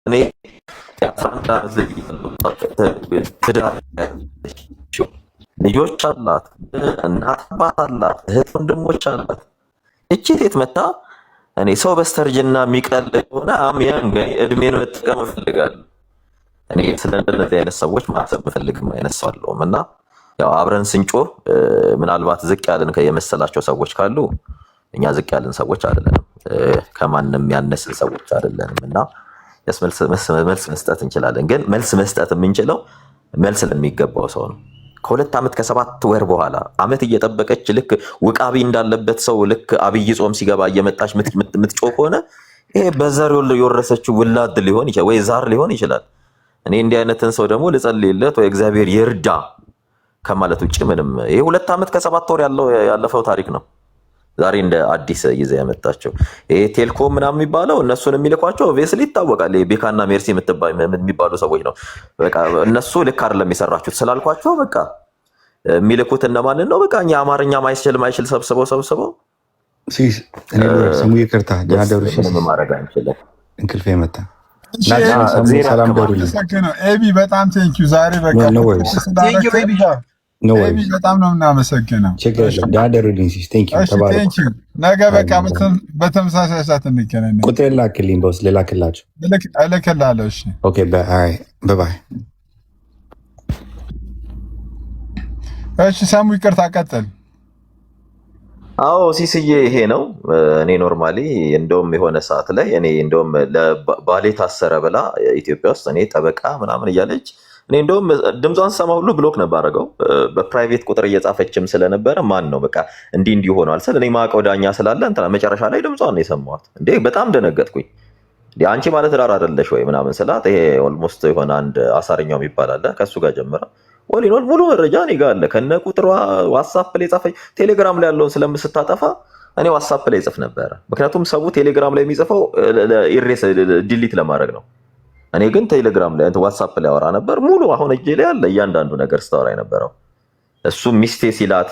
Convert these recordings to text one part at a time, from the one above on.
እኔ የ11 ዓመት ልጅ ትዳር ልጆች አላት፣ እናት አባት አላት፣ እህት ወንድሞች አላት። እቺ ሴት መታ እኔ ሰው በስተርጅና የሚቀል ከሆነ አምያን እድሜን መጠቀም እፈልጋለሁ። እኔ ስለ እንደነዚህ አይነት ሰዎች ማሰብ የምፈልግም አይነት ሰው አለውም እና ያው አብረን ስንጮህ ምናልባት ዝቅ ያልን የመሰላቸው ሰዎች ካሉ እኛ ዝቅ ያልን ሰዎች አይደለንም፣ ከማንም ያነስን ሰዎች አይደለንም እና መልስ መስጠት እንችላለን። ግን መልስ መስጠት የምንችለው መልስ ለሚገባው ሰው ነው። ከ2 ዓመት ከ7 ወር በኋላ ዓመት እየጠበቀች ልክ ውቃቢ እንዳለበት ሰው ልክ አብይ ጾም ሲገባ እየመጣች የምትጮህ ከሆነ ይሄ በዘር የወረሰችው ውላድ ሊሆን ይችላል ወይ ዛር ሊሆን ይችላል። እኔ እንዲህ አይነትን ሰው ደግሞ ልጸልይለት ወይ እግዚአብሔር ይርዳ ከማለት ውጭ ምንም። ይሄ 2 ዓመት ከ7 ወር ያለፈው ታሪክ ነው። ዛሬ እንደ አዲስ ይዘ ያመጣቸው ይሄ ቴልኮም ምናምን የሚባለው እነሱን የሚልኳቸው ኦብቪየስሊ ይታወቃል። ቤካና ሜርሲ የሚባሉ ሰዎች ነው። በቃ እነሱ ልክ አይደለም የሰራችሁት ስላልኳቸው በቃ የሚልኩት እነማንን ነው? በቃ እኛ አማርኛ ማይችል ሰብስበው ስሙ ይቅርታ ምንም ማድረግ አንችልም። እንቅልፍ የመጣ ሰላም ደሩልኝ። ኤቢ በጣም ቴንኪው። ዛሬ በቃ በጣም ነው የምናመሰግነው። ደሩልኝ ሲስ ቴንኪው። ነገ በቃ በተመሳሳይ ሰዓት እንገናኝ። ቁጥር ላክልኝ፣ በውስጥ ልላክላቸው እልክልሃለሁ። ኦኬ ባይ። እሺ ሰሙ ይቅርታ ቀጥል። አዎ ሲስዬ ይሄ ነው። እኔ ኖርማሊ እንደውም የሆነ ሰዓት ላይ እኔ እንደውም ለባሌ ታሰረ ብላ ኢትዮጵያ ውስጥ እኔ ጠበቃ ምናምን እያለች እኔ እንደውም ድምጿን ሰማ ሁሉ ብሎክ ነበር አደረገው። በፕራይቬት ቁጥር እየጻፈችም ስለነበረ ማን ነው በቃ እንዲህ ሆኗል ስል እኔ ማውቀው ዳኛ ስላለ እንትና መጨረሻ ላይ ድምጿን ነው የሰማኋት። እንዴ በጣም ደነገጥኩኝ። አንቺ ማለት ዳር አይደለሽ ወይ ምናምን ስላት ይሄ ኦልሞስት የሆነ አንድ አሳርኛው የሚባል አለ ከእሱ ጋር ጀምራ ወሊኖል ሙሉ መረጃ እኔ ጋር አለ ከነ ቁጥሯ ዋትስአፕ ላይ ጻፈች። ቴሌግራም ላይ ያለውን ስለምስታጠፋ እኔ ዋትስአፕ ላይ ጽፍ ነበረ። ምክንያቱም ሰው ቴሌግራም ላይ የሚጽፈው ኢሬስ ዲሊት ለማድረግ ነው። እኔ ግን ቴሌግራም ላይ ዋትስአፕ ላይ አወራ ነበር። ሙሉ አሁን እጄ ላይ ያለ እያንዳንዱ ነገር ስታወራ የነበረው እሱ ሚስቴ ሲላት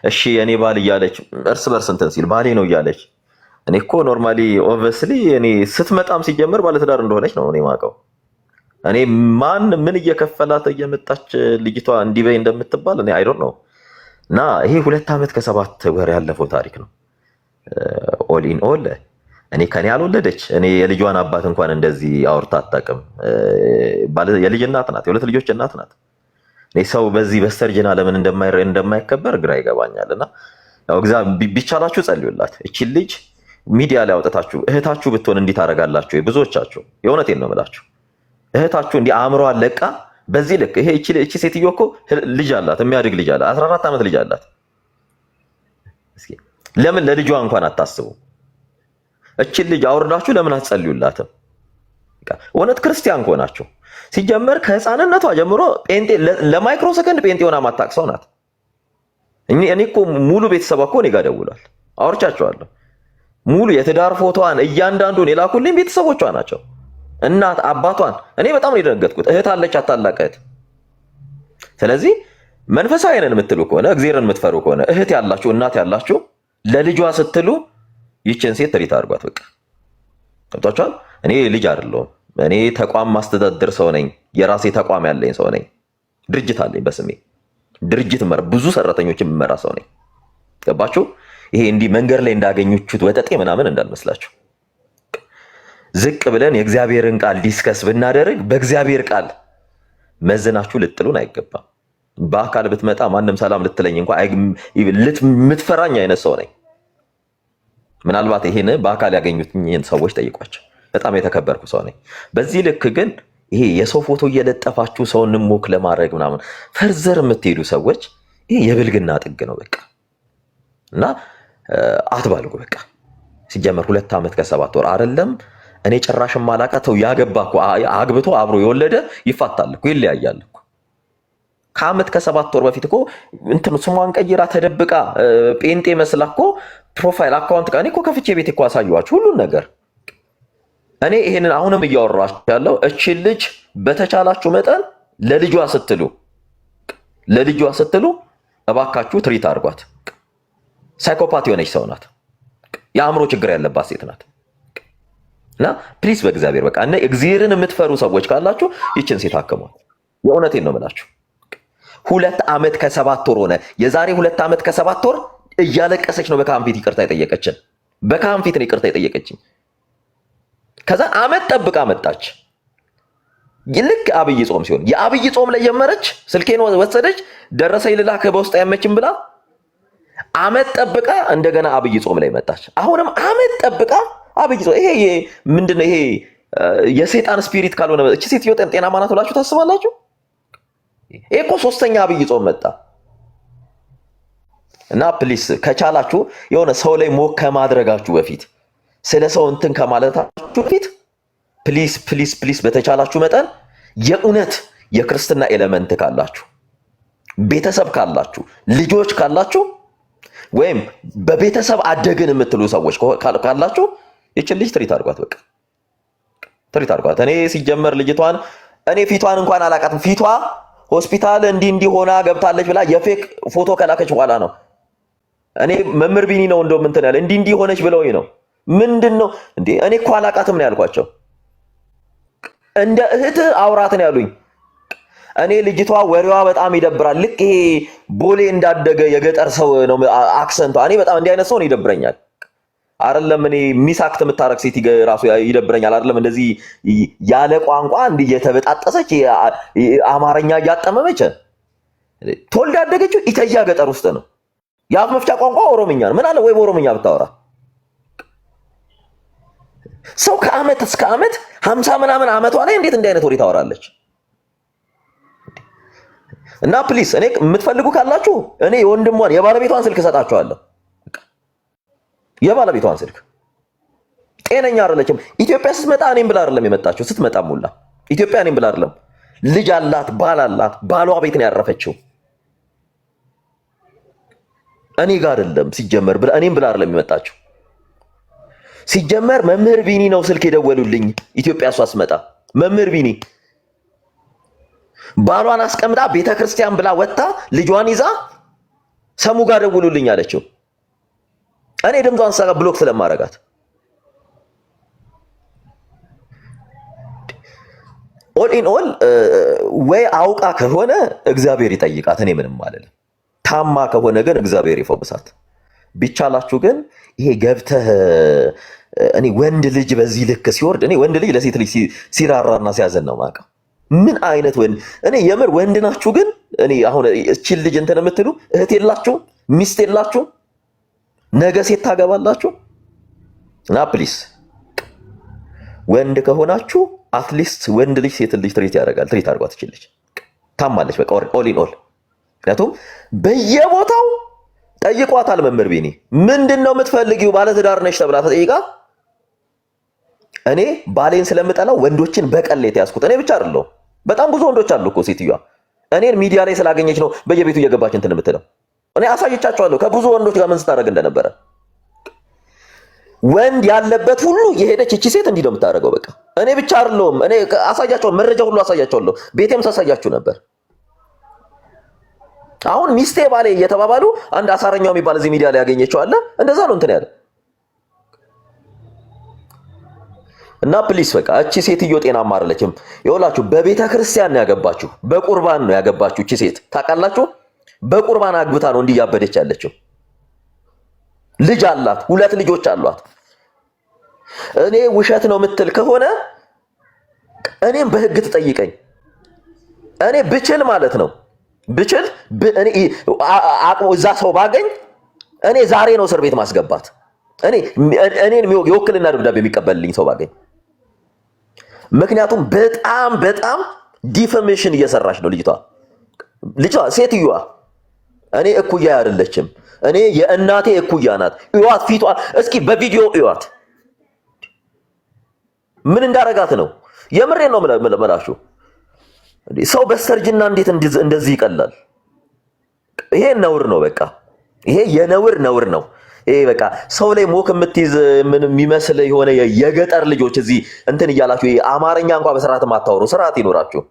እሺ የኔ ባል እያለች እርስ በርስ እንትን ሲል ባሌ ነው እያለች እኔ እኮ ኖርማሊ ኦብቪየስሊ እኔ ስትመጣም ሲጀምር ባለትዳር እንደሆነች ነው እኔ ማውቀው። እኔ ማን ምን እየከፈላት እየመጣች ልጅቷ እንዲህ በይ እንደምትባል እኔ አይ ዶንት ኖ። እና ይሄ 2 ዓመት ከ7 ወር ያለፈው ታሪክ ነው። ኦል ኢን ኦል እኔ ከኔ ያልወለደች እኔ የልጇን አባት እንኳን እንደዚህ አውርታ አታውቅም። የልጅ እናት ናት፣ የ2 ልጆች እናት ናት። እኔ ሰው በዚህ በስተርጅና ለምን እንደማይከበር ግራ ይገባኛልና ያው ቢቻላችሁ ጸልዩላት። እቺ ልጅ ሚዲያ ላይ አውጥታችሁ እህታችሁ ብትሆን እንዲህ ታደርጋላችሁ? ብዙዎቻችሁ የእውነቴን ነው የምላችሁ እህታችሁ እንዲህ አእምሯን ለቃ በዚህ ልክ ይሄ እቺ ሴትዮ እኮ ልጅ አላት፣ የሚያድግ ልጅ አላት፣ 14 ዓመት ልጅ አላት። እስኪ ለምን ለልጇ እንኳን አታስቡ? እቺን ልጅ አውርዳችሁ ለምን አትጸልዩላትም? እውነት ክርስቲያን ከሆናችሁ ሲጀመር ከህፃንነቷ ጀምሮ ጴንጤ ለማይክሮ ሰከንድ ጴንጤ ሆና ማታቅ ሰው ናት። እኔ እኮ ሙሉ ቤተሰቧ እኮ እኔ ጋር ደውሏል፣ አውርቻቸዋለሁ። ሙሉ የትዳር ፎቶዋን እያንዳንዱን የላኩልኝ ቤተሰቦቿ ናቸው። እናት አባቷን እኔ በጣም ነው የደነገጥኩት። እህት አለች ታላቅ እህት። ስለዚህ መንፈሳዊ ነን የምትሉ ከሆነ እግዚአብሔርን የምትፈሩ ከሆነ እህት ያላችሁ እናት ያላችሁ ለልጇ ስትሉ ይችን ሴት ትሪት አድርጓት። በቃ ገብቷችኋል? እኔ ልጅ አይደለሁም። እኔ ተቋም ማስተዳደር ሰው ነኝ። የራሴ ተቋም ያለኝ ሰው ነኝ። ድርጅት አለኝ በስሜ ድርጅት ብዙ ሰራተኞችን የምመራ ሰው ነኝ። ገባችሁ? ይሄ እንዲህ መንገድ ላይ እንዳገኙችሁት ወጠጤ ምናምን እንዳልመስላችሁ። ዝቅ ብለን የእግዚአብሔርን ቃል ዲስከስ ብናደርግ በእግዚአብሔር ቃል መዝናችሁ ልጥሉን አይገባም። በአካል ብትመጣ ማንም ሰላም ልትለኝ እንኳን የምትፈራኝ አይነት ሰው ነኝ። ምናልባት ይሄን በአካል ያገኙትን ሰዎች ጠይቋቸው። በጣም የተከበርኩ ሰው ነኝ። በዚህ ልክ ግን ይሄ የሰው ፎቶ እየለጠፋችሁ ሰውን ሞክ ለማድረግ ምናምን ፈርዘር የምትሄዱ ሰዎች ይሄ የብልግና ጥግ ነው። በቃ እና አትባልጉ። በቃ ሲጀመር 2 ዓመት ከ7 ወር አይደለም። እኔ ጭራሽም ማላቃተው ያገባ እኮ አግብቶ አብሮ የወለደ ይፋታል እኮ ይለያያል እኮ። ከዓመት ከ7 ወር በፊት እኮ እንትን ስሟን ቀይራ ተደብቃ ጴንጤ መስላ እኮ ፕሮፋይል አካውንት እኔ እኮ ከፍቼ ቤት እኮ አሳየኋችሁ ሁሉን ነገር። እኔ ይሄንን አሁንም እያወራችሁ ያለው እቺን ልጅ በተቻላችሁ መጠን ለልጇ ስትሉ እባካችሁ ትሪት አድርጓት። ሳይኮፓት የሆነች ሰው ናት። የአእምሮ ችግር ያለባት ሴት ናት። እና ፕሊስ በእግዚአብሔር በቃ እና እግዚአብሔርን የምትፈሩ ሰዎች ካላችሁ ይችን ሴት አክሟት። የእውነቴን ነው የምላችሁ። 2 ዓመት ከ7 ወር ሆነ። የዛሬ 2 ዓመት ከ7 ወር እያለቀሰች ነው በካህን ፊት ይቅርታ የጠየቀችን። በካህን ፊት ነው ይቅርታ የጠየቀችኝ። ከዛ ዓመት ጠብቃ መጣች። ልክ አብይ ጾም ሲሆን የአብይ ጾም ላይ ጀመረች። ስልኬን ወሰደች። ደረሰኝ ልላክ በውስጥ አይመችም ብላ ዓመት ጠብቃ እንደገና አብይ ጾም ላይ መጣች። አሁንም ዓመት ጠብቃ አብይ ጾም። ይሄ ምንድነው? ይሄ የሰይጣን ስፒሪት ካልሆነ እቺ ሴትዮ ጤናማ ናት ብላችሁ ታስባላችሁ? ይሄ እኮ 3ኛ አብይ ጾም መጣ። እና ፕሊስ ከቻላችሁ የሆነ ሰው ላይ ሞክ ከማድረጋችሁ በፊት ስለ ሰው እንትን ከማለታችሁ በፊት ፕሊስ ፕሊስ ፕሊስ በተቻላችሁ መጠን የእውነት የክርስትና ኤሌመንት ካላችሁ፣ ቤተሰብ ካላችሁ፣ ልጆች ካላችሁ ወይም በቤተሰብ አደግን የምትሉ ሰዎች ካላችሁ ይችን ልጅ ትሪት አድርጓት። በቃ ትሪት አድርጓት። እኔ ሲጀመር ልጅቷን እኔ ፊቷን እንኳን አላውቃትም። ፊቷ ሆስፒታል እንዲህ ሆና ገብታለች ብላ የፌክ ፎቶ ከላከች በኋላ ነው እኔ መምህር ቢኒ ነው እንደውም እንትን ያለ እንዲህ ሆነች ብለውኝ ነው። ምንድነው እንዴ? እኔ እኮ አላውቃትም ነው ያልኳቸው። እንደ እህት አውራት ነው ያሉኝ። እኔ ልጅቷ ወሬዋ በጣም ይደብራል። ልክ ይሄ ቦሌ እንዳደገ የገጠር ሰው ነው አክሰንቷ። እኔ በጣም እንዲህ አይነት ሰው ነው ይደብረኛል። አይደለም እኔ ሚሳክት የምታረግ ሴት ራሱ ይደብረኛል። አይደለም እንደዚህ ያለ ቋንቋ እንዲህ እየተበጣጠሰች አማርኛ እያጠመመች ተወልዳ ያደገችው ኢተያ ገጠር ውስጥ ነው። የአፍ መፍቻ ቋንቋ ኦሮምኛ ነው። ምን አለ ወይ በኦሮምኛ ብታወራ። ሰው ከዓመት እስከ ዓመት 50 ምናምን ዓመቷ ላይ እንዴት እንዲህ አይነት ወሬ ታወራለች? እና ፕሊስ እኔ የምትፈልጉ ካላችሁ እኔ የወንድሟን የባለቤቷን ስልክ እሰጣችኋለሁ። የባለቤቷን ስልክ ጤነኛ አይደለችም። ኢትዮጵያ ስትመጣ እኔም ብላ አይደለም የመጣችው። ስትመጣም ሁላ ኢትዮጵያ እኔም ብላ አይደለም። ልጅ አላት፣ ባል አላት። ባሏ ቤት ነው ያረፈችው። እኔ ጋር አይደለም ሲጀመር ብላ እኔም ብላ አይደለም የመጣችው። ሲጀመር መምህር ቢኒ ነው ስልክ የደወሉልኝ ኢትዮጵያ እሷ ስትመጣ። መምህር ቢኒ ባሏን አስቀምጣ ቤተክርስቲያን ብላ ወጣ ልጇን ይዛ ሰሙ ጋር ደውሉልኝ አለችው። እኔ ድምጿን ሰጋ ብሎክ ስለማረጋት ኦል ኢን ኦል ወይ አውቃ ከሆነ እግዚአብሔር ይጠይቃት። እኔ ምንም አልልም። ታማ ከሆነ ግን እግዚአብሔር ይፈውሳት። ቢቻላችሁ ግን ይሄ ገብተህ እኔ ወንድ ልጅ በዚህ ልክ ሲወርድ እኔ ወንድ ልጅ ለሴት ልጅ ሲራራና ሲያዘን ነው ማቀው። ምን አይነት ወንድ እኔ የምር ወንድ ናችሁ ግን እኔ አሁን እቺን ልጅ እንትን የምትሉ እህት የላችሁ ሚስት የላችሁ ነገ ሴት ታገባላችሁ። እና ፕሊስ ወንድ ከሆናችሁ አትሊስት ወንድ ልጅ ሴት ልጅ ትሪት ያደርጋል። ትሪት አድርጓት ትችላለች። ታማለች በቃ ኦል ኢን ኦል። ምክንያቱም በየቦታው ጠይቋታል። መምህር ቢኒ ምንድነው የምትፈልጊው? ባለትዳር ነሽ ተብላ ተጠይቃ እኔ ባሌን ስለምጠላው ወንዶችን በቀል የተያዝኩት እኔ ብቻ አይደለሁም። በጣም ብዙ ወንዶች አሉ እኮ ሴትዮዋ እኔን ሚዲያ ላይ ስላገኘች ነው በየቤቱ እየገባች እንትን የምትለው። እኔ አሳይቻቸዋለሁ ከብዙ ወንዶች ጋር ምን ስታደርግ እንደነበረ። ወንድ ያለበት ሁሉ የሄደች እቺ ሴት እንዲህ ነው የምታደርገው። በቃ እኔ ብቻ አይደለሁም። እኔ አሳያቸዋለሁ፣ መረጃ ሁሉ አሳያቸዋለሁ። ቤቴም ሳሳያችሁ ነበር። አሁን ሚስቴ ባሌ እየተባባሉ አንድ አሳረኛው የሚባል እዚህ ሚዲያ ላይ ያገኘችው አለ። እንደዛ ነው እንትን ያለ እና ፕሊስ በቃ እቺ ሴትዮ ጤናማ አይደለችም። ይኸውላችሁ በቤተ ክርስቲያን ነው ያገባችሁ፣ በቁርባን ነው ያገባችሁ። እቺ ሴት ታውቃላችሁ፣ በቁርባን አግብታ ነው እንዲህ ያበደች ያለችው። ልጅ አላት፣ 2 ልጆች አሏት። እኔ ውሸት ነው የምትል ከሆነ እኔም በህግ ትጠይቀኝ። እኔ ብችል ማለት ነው ብችል እኔ አቅሙ እዛ ሰው ባገኝ እኔ ዛሬ ነው እስር ቤት ማስገባት። እኔን የወክልና ደብዳቤ የሚቀበልልኝ ሰው ባገኝ። ምክንያቱም በጣም ዲፈሜሽን እየሰራች ነው ልጅቷ ሴትዮዋ። እኔ እኩያ አይደለችም። እኔ የእናቴ እኩያ ናት። እዩዋት፣ ፊቷ እስኪ በቪዲዮ እዩዋት። ምን እንዳረጋት ነው? የምሬን ነው መላችሁ። ሰው በስተርጅና እንዴት እንደዚህ ይቀላል? ይሄ ነውር ነው። በቃ ይሄ የነውር ነውር ነው። ይሄ በቃ ሰው ላይ ሞክ የምትይዝ ምን የሚመስል የሆነ የገጠር ልጆች እዚህ እንትን እያላችሁ ይሄ አማርኛ እንኳን በስርዓት ማታወሩ ስርዓት ይኖራችሁ።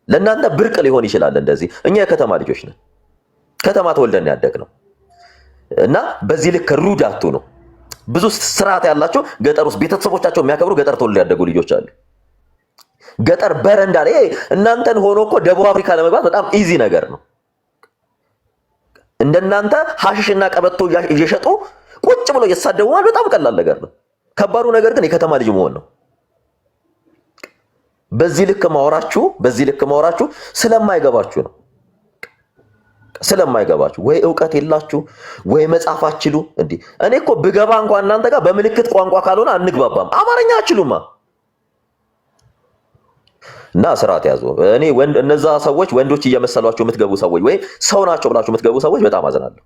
ለእናንተ ብርቅ ሊሆን ይችላል እንደዚህ። እኛ የከተማ ልጆች ነን፣ ከተማ ተወልደን ያደግ ነው። እና በዚህ ልክ ሩድ አትሁኑ። ብዙ ስርዓት ያላቸው ገጠር ውስጥ ቤተሰቦቻቸው የሚያከብሩ ገጠር ተወልደው ያደጉ ልጆች አሉ። ገጠር በረንዳ ላይ እናንተን ሆኖ እኮ ደቡብ አፍሪካ ለመግባት በጣም ኢዚ ነገር ነው። እንደናንተ ሐሽሽና ቀበቶ እየሸጡ ቁጭ ብሎ እየተሳደቡ ማለት በጣም ቀላል ነገር ነው። ከባዱ ነገር ግን የከተማ ልጅ መሆን ነው። በዚህ ልክ ማወራችሁ ስለማይገባችሁ ነው። ስለማይገባችሁ ወይ ዕውቀት የላችሁ ወይ መጻፍ አትችሉ። እንዴ እኔ እኮ ብገባ እንኳን እናንተ ጋር በምልክት ቋንቋ ካልሆነ አንግባባም። አማርኛ አትችሉማ። እና ስርዓት ያዙ። እኔ እነዛ ሰዎች ወንዶች እየመሰሏቸው የምትገቡ ሰዎች ወይ ሰው ናቸው ብላችሁ የምትገቡ ሰዎች በጣም አዘናለሁ።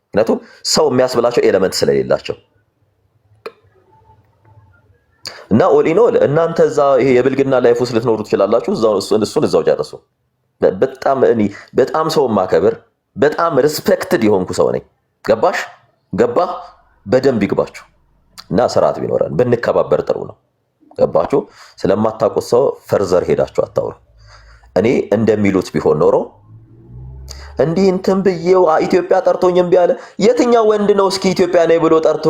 ምክንያቱም ሰው የሚያስብላቸው ኤሌመንት ስለሌላቸው እና ኦሊኖል እናንተ እዛ ይሄ የብልግና ላይፍ ውስጥ ልትኖሩ ትችላላችሁ። እሱን እዛው ጨርሱ። በጣም ሰው ማከብር በጣም ሪስፔክትድ የሆንኩ ሰው ነኝ። ገባህ? በደንብ ይግባችሁ እና ስርዓት ቢኖረን ብንከባበር ጥሩ ነው። ገባችሁ? ስለማታውቁት ሰው ፈርዘር ሄዳችሁ አታውሩ። እኔ እንደሚሉት ቢሆን ኖሮ እንዲህ እንትን ብዬው ኢትዮጵያ ጠርቶኝ እምቢ አለ። የትኛው ወንድ ነው እስኪ ኢትዮጵያ ነኝ ብሎ ጠርቶ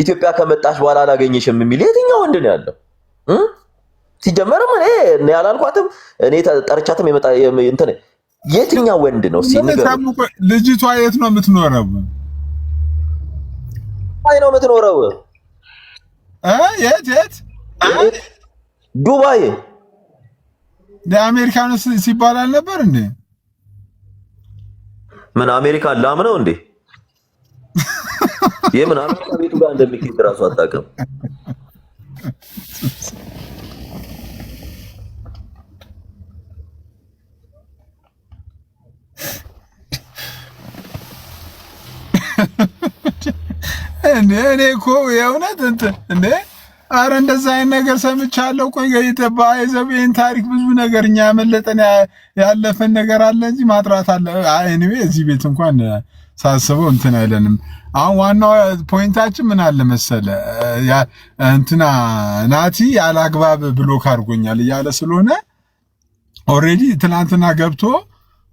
ኢትዮጵያ ከመጣሽ በኋላ አላገኝሽም የሚል የትኛው ወንድ ነው ያለው? ሲጀመርም እኔ ያላልኳትም እኔ ጠርቻትም እንትን የትኛው ወንድ ነው ልጅቷ የት ነው የምትኖረው? ነው የምትኖረው? የት ዱባይ። ለአሜሪካን ሲባል አልነበር እንዴ? ምን አሜሪካን ላም ነው እንዴ? የምን አሜሪካ ቤቱ ጋር እንደሚኬድ ራሱ አታውቅም። እኔ እኮ የእውነት እንዴ አረ እንደዛ አይነት ነገር ሰምቻለሁ። ቆይ ገይተባ የዘቤን ታሪክ ብዙ ነገር እኛ ያመለጠን ያለፈን ነገር አለ እንጂ ማጥራት አለ። ኤኒዌይ እዚህ ቤት እንኳን ሳስበው እንትን አይለንም። አሁን ዋናው ፖይንታችን ምን አለ መሰለ እንትና ናቲ ያላግባብ ብሎክ አድርጎኛል እያለ ስለሆነ ኦሬዲ ትናንትና ገብቶ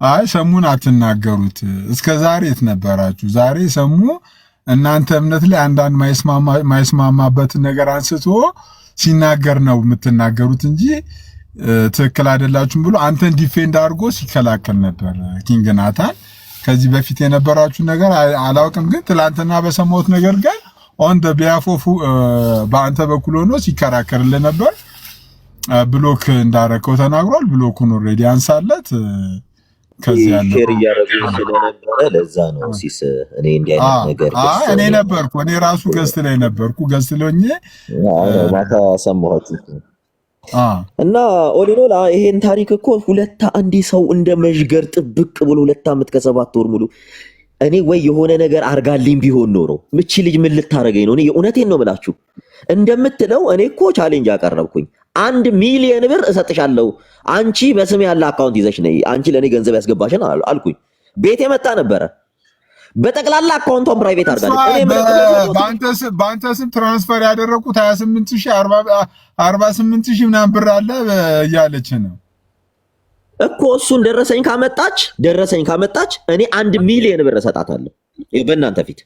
አይ ሰሙን አትናገሩት እስከ ዛሬ የት ነበራችሁ? ዛሬ ሰሙ እናንተ እምነት ላይ አንዳንድ ማይስማማበትን ነገር አንስቶ ሲናገር ነው የምትናገሩት እንጂ ትክክል አይደላችሁም ብሎ አንተን ዲፌንድ አድርጎ ሲከላከል ነበር ኪንግ ናታን። ከዚህ በፊት የነበራችሁ ነገር አላውቅም፣ ግን ትላንትና በሰማሁት ነገር ጋር ኦን ደ ቢያፎፉ በአንተ በኩል ሆኖ ሲከራከርልህ ነበር። ብሎክ እንዳረከው ተናግሯል። ብሎኩን ኦልሬዲ አንሳለት ከዚህ ያለው ሼር እያደረጉ ስለነበረ ለዛ ነው ሲስ እኔ እንዲህ አይነት ነገር እኔ ነበርኩ እኔ ራሱ ገስት ላይ ነበርኩ። ገስት ለኝ ማታ ሰማሁት እና ኦሊኖላ ይሄን ታሪክ እኮ ሁለት አንዲ ሰው እንደ መዥገር ጥብቅ ብሎ 2 ዓመት ከ7 ወር ሙሉ እኔ ወይ የሆነ ነገር አርጋልኝ ቢሆን ኖሮ ምቺ ልጅ ምን ልታረገኝ ነው? እኔ የእውነቴን ነው ብላችሁ እንደምትለው እኔ እኮ ቻሌንጅ አቀረብኩኝ። 1 ሚሊዮን ብር እሰጥሻለሁ አንቺ በስም ያለ አካውንት ይዘሽ ነይ፣ አንቺ ለኔ ገንዘብ ያስገባሽን አልኩኝ። ቤት የመጣ ነበረ በጠቅላላ አካውንቷን ፕራይቬት አድርጋለች። እኔ በአንተ ስም ትራንስፈር ያደረኩት 28000 48000 ምናምን ብር አለ እያለች ነው እኮ። እሱን ደረሰኝ ካመጣች እኔ 1 ሚሊዮን ብር እሰጣታለሁ በእናንተ ፊት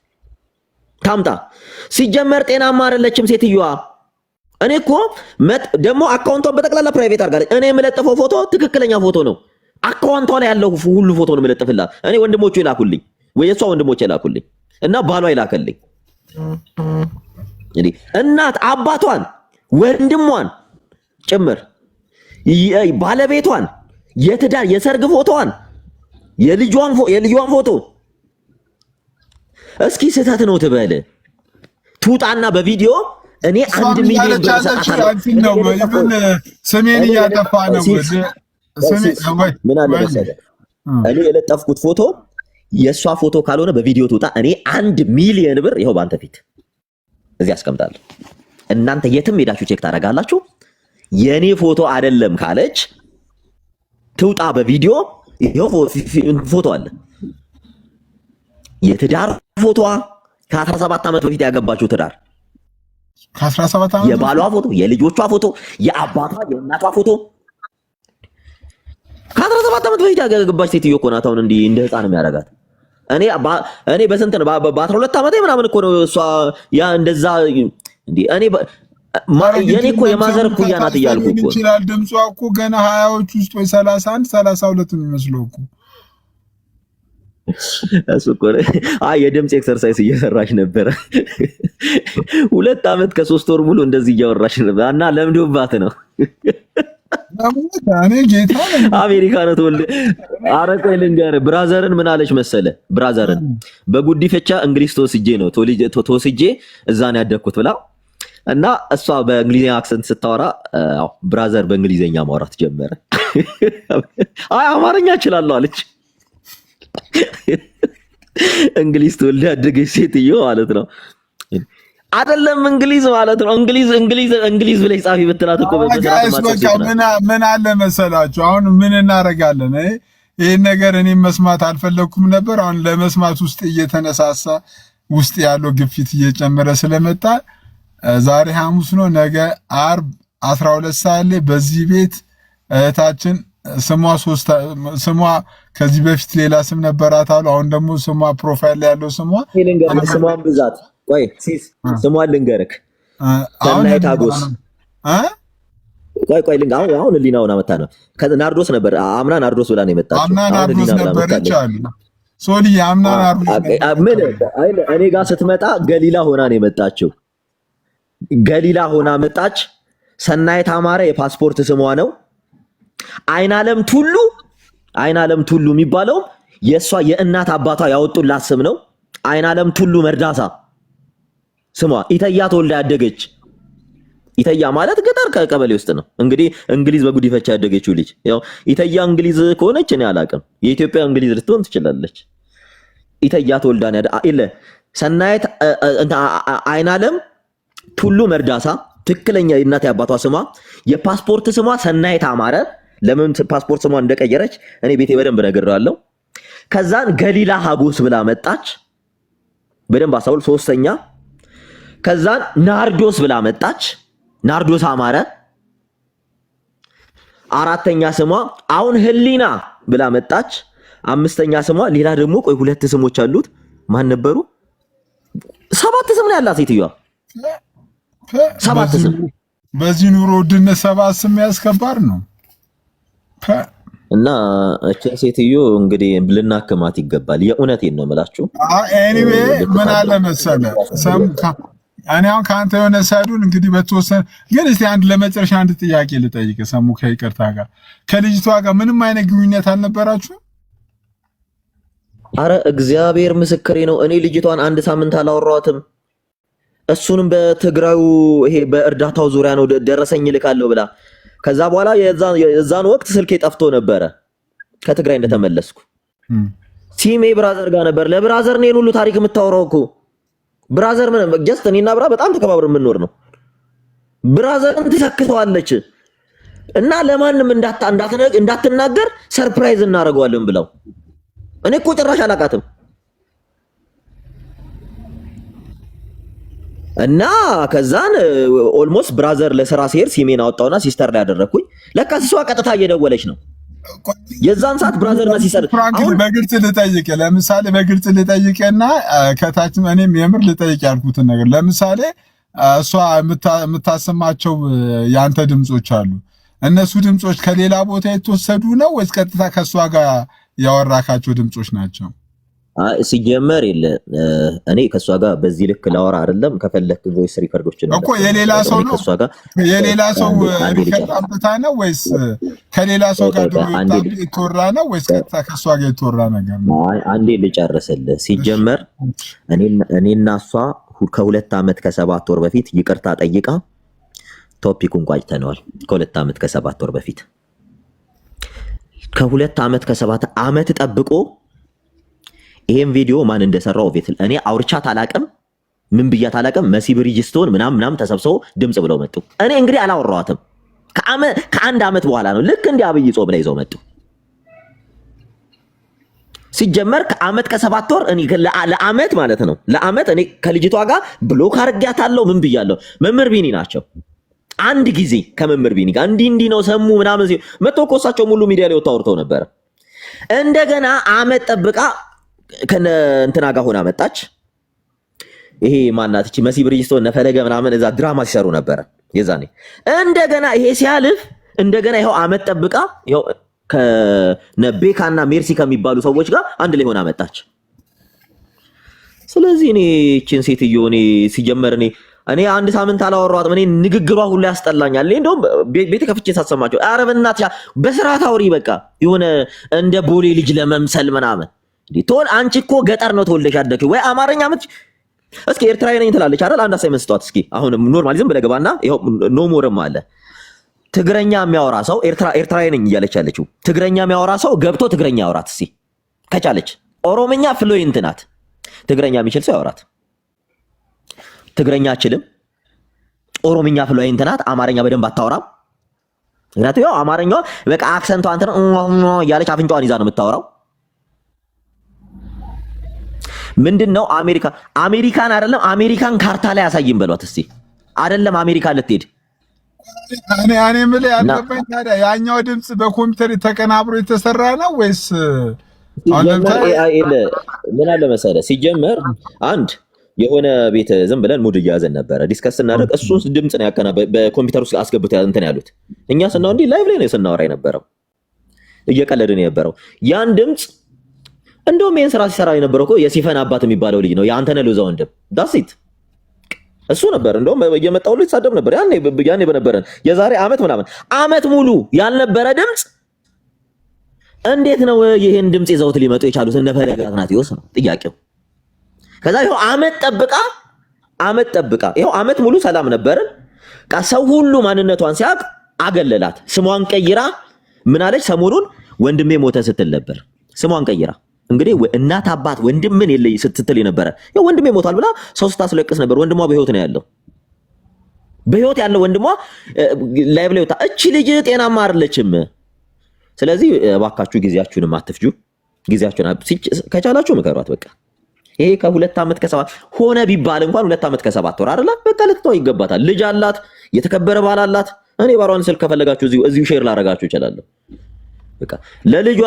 ታምጣ። ሲጀመር ጤናማ አይደለችም ሴትዮዋ። እኔ እኮ ደግሞ አካውንቷን በጠቅላላ ፕራይቬት አድርጋለች። እኔ የምለጥፈው ፎቶ ትክክለኛ ፎቶ ነው። አካውንቷ ላይ ያለው ሁሉ ፎቶ ነው የምለጥፍላት። እኔ ወንድሞቹ ይላኩልኝ ወይ የሷ ወንድሞች ይላኩልኝ እና ባሏ ይላከልኝ። እንዴ እናት አባቷን ወንድሟን ጭምር ባለቤቷን የትዳር የሰርግ ፎቶዋን የልጇን ፎቶ እስኪ ስህተት ነው ትበል ትውጣና በቪዲዮ እኔ 1 ሚሊዮን ብር ሰጣታለሁ። ስሜን እያጠፋ ነው። ምን አለ መሰለህ እኔ የለጠፍኩት ፎቶ የሷ ፎቶ ካልሆነ በቪዲዮ ትውጣ። እኔ 1 ሚሊዮን ብር ይኸው ባንተ ፊት እዚህ አስቀምጣለሁ። እናንተ የትም ሄዳችሁ ቼክ ታደርጋላችሁ። የኔ ፎቶ አይደለም ካለች ትውጣ በቪዲዮ ይኸው ፎቶ አለ። የትዳር ፎቶዋ ከ17 ዓመት በፊት ያገባችው ትዳር ከ17 ዓመት የባሏ ፎቶ፣ የልጆቿ ፎቶ፣ የአባቷ የእናቷ ፎቶ ከ17 ዓመት በፊት ያገባች ሴትዮ እኮ ናት። አሁን እንደ ህፃን የሚያደርጋት እኔ በስንት ነው በ12 ዓመቴ ምናምን እኮ ነው እሷ ያ እንደዛ እንዴ እኔ የኔ እኮ የማዘር እኩያ ናት እያልኩ እኮ ይችላል። ድምጿ እኮ ገና 20ዎች ውስጥ ወይ 31 32 የሚመስለው እኮ እሱ እኮ የድምጽ ኤክሰርሳይዝ እየሰራች ነበረ 2 ዓመት ከ3 ወር ሙሉ እንደዚህ እያወራች ነበር እና ለምዶባት ነው እኔ ጌታ አሜሪካ ነው ተወልደ አረቀ ልንገር ብራዘርን ምን አለች መሰለ ብራዘርን በጉዲፈቻ እንግሊዝ ተወስጄ እዛ ነው ያደግኩት ብላ እና እሷ በእንግሊዝኛ አክሰንት ስታወራ ብራዘር በእንግሊዝኛ ማውራት ጀመረ አይ አማርኛ እችላለሁ አለች እንግሊዝ ተወልዳ ያደገች ሴትዮ ማለት ነው አይደለም እንግሊዝ ማለት ነው እንግሊዝ ብለሽ ጻፊ ብትላት እኮ ምን አለ መሰላችሁ አሁን ምን እናደርጋለን ይሄን ነገር እኔ መስማት አልፈለኩም ነበር አሁን ለመስማት ውስጥ እየተነሳሳ ውስጥ ያለው ግፊት እየጨመረ ስለመጣ ዛሬ ሐሙስ ነው ነገ አርብ 12 ሰዓት ላይ በዚህ ቤት እህታችን ስሟ ከዚህ በፊት ሌላ ስም ነበራት አሉ አሁን ደግሞ ስሟ ፕሮፋይል ላይ ያለው ስሟን ብዛት ቆይ ሲስ ስሟን ልንገርክ ሰናይት አጎስ ቆይ አሁን ሊናውን አመጣ ነው ናርዶስ ነበር አምና ናርዶስ ብላ ነው የመጣችው አምና ናርዶስ ነበረች አሉ ሶሊ አምና ናርዶስ ምን እኔ ጋር ስትመጣ ገሊላ ሆና ነው የመጣችው ገሊላ ሆና መጣች ሰናይት አማረ የፓስፖርት ስሟ ነው አይናለም ቱሉ የሚባለው የሷ የእናት አባቷ ያወጡላት ስም ነው አይናለም ቱሉ መርዳሳ ስሟ ኢተያ ተወልዳ ያደገች ኢተያ ማለት ገጠር ከቀበሌ ውስጥ ነው እንግዲህ እንግሊዝ በጉዲፈቻ ያደገችው ልጅ ያው ኢተያ እንግሊዝ ከሆነች እኔ አላቅም የኢትዮጵያ እንግሊዝ ልትሆን ትችላለች ኢተያ ተወልዳ አይለ ሰናይት አይናለም ቱሉ መርዳሳ ትክክለኛ የእናት አባቷ ስሟ የፓስፖርት ስሟ ሰናይት አማረ ለምን ፓስፖርት ስሟ እንደቀየረች እኔ ቤቴ በደንብ ነግሬዋለሁ ከዛን ገሊላ ሀጎስ ብላ መጣች በደንብ አሳውል ሶስተኛ ከዛን ናርዶስ ብላ መጣች ናርዶስ አማረ አራተኛ ስሟ አሁን ህሊና ብላ መጣች አምስተኛ ስሟ ሌላ ደግሞ ቆይ 2 ስሞች አሉት ማን ነበሩ 7 ስም ነው ያላት ሴትዮዋ 7 ስም በዚህ ኑሮ ውድነት 7 ስም ያስከባር ነው እና እቺ ሴትዮ እንግዲህ ልናከማት ይገባል የእውነቴን ነው የምላችሁ ኤኒዌይ ምን አለ መሰለህ እኔ አሁን ካንተ የሆነ ሳይዱን እንግዲህ በተወሰነ ግን እስቲ አንድ ለመጨረሻ አንድ ጥያቄ ልጠይቅ ሰሙ ከይቅርታ ጋር ከልጅቷ ጋር ምንም አይነት ግንኙነት አልነበራችሁ አረ እግዚአብሔር ምስክሬ ነው እኔ ልጅቷን 1 ሳምንት አላወራኋትም እሱንም በትግራዩ ይሄ በእርዳታው ዙሪያ ነው ደረሰኝ ልካለሁ ብላ ከዛ በኋላ የዛን ወቅት ስልኬ ጠፍቶ ነበረ ከትግራይ እንደተመለስኩ ሲሜ ብራዘር ጋር ነበር ለብራዘር ነው ሁሉ ታሪክ የምታወራው እኮ ብራዘር ምን ጀስት እኔና ብራ በጣም ተከባብረን የምንኖር ነው ብራዘርን ትሰክተዋለች እና ለማንም እንዳትናገር ሰርፕራይዝ እናደርገዋለን ብለው እኔ እኮ ጭራሽ አላቃትም እና ከዛን ኦልሞስት ብራዘር ለስራ ሲሄድ ሲሜን አወጣውና ሲስተር ላይ ያደረኩኝ ለካ እሷ ቀጥታ እየደወለች ነው የዛን ሰዓት ብራዘርና ሲስተር አሁን በግልጽ ልጠይቅ ለምሳሌ በግልጽ ልጠይቅና ከታች እኔም የምር ልጠይቅ ያልኩትን ነገር ለምሳሌ እሷ የምታሰማቸው ያንተ ድምጾች አሉ እነሱ ድምጾች ከሌላ ቦታ የተወሰዱ ነው ወይስ ቀጥታ ከሷ ጋር ያወራካቸው ድምጾች ናቸው ሲጀመር የለ እኔ ከሷ ጋር በዚህ ልክ ላወራ አይደለም ከፈለክ ቮይስ ሪከርዶች ነው እኮ የሌላ ሰው ነው የሌላ ሰው ሪከርድ አምጥታ ነው ወይስ ከሌላ ሰው ጋር የተወራ ነው ወይስ ከሷ ጋር የተወራ ነገር ነው አንዴ ልጨርስልህ ሲጀመር እኔና እሷ ከ2 ዓመት ከ7 ወር በፊት ይቅርታ ጠይቃ ቶፒኩን ቋጭተናል ከ2 ዓመት ከ7 ወር በፊት ከ2 ዓመት ከ7 ዓመት ጠብቆ ይሄን ቪዲዮ ማን እንደሰራው ኦቪት እኔ አውርቻት አላቀም ምን ብያት አላቀም መሲ ብሪጅስቶን ምናምን ተሰብስበው ድምጽ ብለው መጡ እኔ እንግዲህ አላወራዋትም ከአንድ ዓመት በኋላ ነው ልክ እንደ አብይ ጾም ላይ ይዘው መጡ ሲጀመር ከዓመት ከ7 ወር እኔ ለዓመት ማለት ነው ለዓመት እኔ ከልጅቷ ጋር ብሎክ አርጋታለሁ ምን ብያለሁ መምህር ቢኒ ናቸው አንድ ጊዜ ከመምህር ቢኒ ጋር እንዲህ ነው ሰሙ ምናምን መጥቶ ኮሳቸው ሙሉ ሚዲያ ላይ ወጣው ነበር እንደገና ዓመት ጠብቃ ከነ እንትና ጋር ሆና መጣች። ይሄ ማናት እቺ መሲ ብሪጅስቶን ነፈለገ ምናምን እዛ ድራማ ሲሰሩ ነበር የዛኔ። እንደገና ይሄ ሲያልፍ እንደገና ይሄው አመት ጠብቃ ይሄው ከነቤካና ሜርሲ ከሚባሉ ሰዎች ጋር አንድ ላይ ሆና መጣች። ስለዚህ እኔ እቺን ሴትዮ እኔ ሲጀመር እኔ አንድ ሳምንት አላወራኋትም። እኔ ንግግሯ ሁሉ ያስጠላኛል። እኔ እንደውም ቤት ከፍቼ ሳሰማቸው ኧረ በእናትሽ በስርዓት አውሪ በቃ የሆነ እንደ ቦሌ ልጅ ለመምሰል ምናምን ቶል አንቺ እኮ ገጠር ነው ተወልደሽ ያደግሽ ወይ አማርኛ ምት እስኪ ኤርትራዊ ነኝ ትላለች አይደል? አንድ አሳይመንት ስጧት እስኪ። አሁን ኖርማሊዝም ብለህ ገባና ይሄው ኖ ሞርም አለ ትግረኛ የሚያወራ ሰው ኤርትራዊ ነኝ እያለች ያለችው ትግረኛ የሚያወራ ሰው ገብቶ ትግረኛ ያወራት እስኪ ከቻለች። ኦሮምኛ ፍሉዌንት ናት። ትግረኛ የሚችል ሰው ያወራት። ትግረኛ አችልም፣ ኦሮምኛ ፍሉዌንት ናት። አማርኛ በደንብ አታወራም። ምክንያቱም ያው አማርኛዋ በቃ አክሰንቷ እንትን እያለች አፍንጫዋን ይዛ ነው የምታወራው። ምንድነው አሜሪካን አይደለም አሜሪካን ካርታ ላይ ያሳይም በሏት እስቲ። አይደለም አሜሪካ ልትሄድ እኔ የምልህ ያልገባኝ ታዲያ ያኛው ድምጽ በኮምፒውተር ተቀናብሮ የተሰራ ነው ወይስ ምን አለ መሰለህ? ሲጀመር አንድ የሆነ ቤት ዝም ብለን ሙድ እያያዘን ነበረ ዲስከስ እናደርግ። እሱን ድምጽ ነው ያከና በኮምፒውተር ውስጥ አስገብተው እንትን ያሉት። እኛ ስናው እንዲህ ላይቭ ላይ ነው ስናወራ የነበረው፣ እየቀለድን የነበረው ያን ድምጽ። እንደውም ይሄን ስራ ሲሰራ የነበረው እኮ የሲፈን አባት የሚባለው ልጅ ነው፣ የአንተነህ ሉዛ ወንድም ዳሲት እሱ ነበር። እንደውም እየመጣው ልጅ ተሳደብ ነበር ያኔ በነበረን የዛሬ አመት ምናምን አመት ሙሉ ያልነበረ ድምጽ እንዴት ነው ይሄን ድምጽ ይዘውት ሊመጡ የቻሉት? እነ ፈለገ አትናቴዎስ ነው ጥያቄው። ከዛ ይሄው አመት ጠብቃ ይሄው አመት ሙሉ ሰላም ነበርን። ሰው ሁሉ ማንነቷን ሲያቅ አገለላት። ስሟን ቀይራ ምን አለች? ሰሞኑን ወንድሜ ሞተ ስትል ነበር። ስሟን ቀይራ እንግዲህ እናት አባት ወንድም ምን የለይ ስትል የነበረ ያው ወንድሜ ሞታል ብላ ሰው ስታስለቅስ ነበር። ወንድሟ በህይወት ነው ያለው። በህይወት ያለው ወንድሟ ላይቭ ላይ ወጣ። እቺ ልጅ ጤናማ አይደለችም። ስለዚህ እባካችሁ ጊዜያችሁንም አትፍጁ። ጊዜያችሁን ከቻላችሁ ምከሯት። በቃ ይሄ ከሁለት ዓመት ከሰባት ሆነ ቢባል እንኳን 2 ዓመት ከ7 ወር አይደለ? በቃ ልትተው ይገባታል። ልጅ አላት፣ የተከበረ ባል አላት። እኔ ባሏን ስልክ ከፈለጋችሁ እዚሁ ሼር ላደርጋችሁ እችላለሁ። በቃ ለልጇ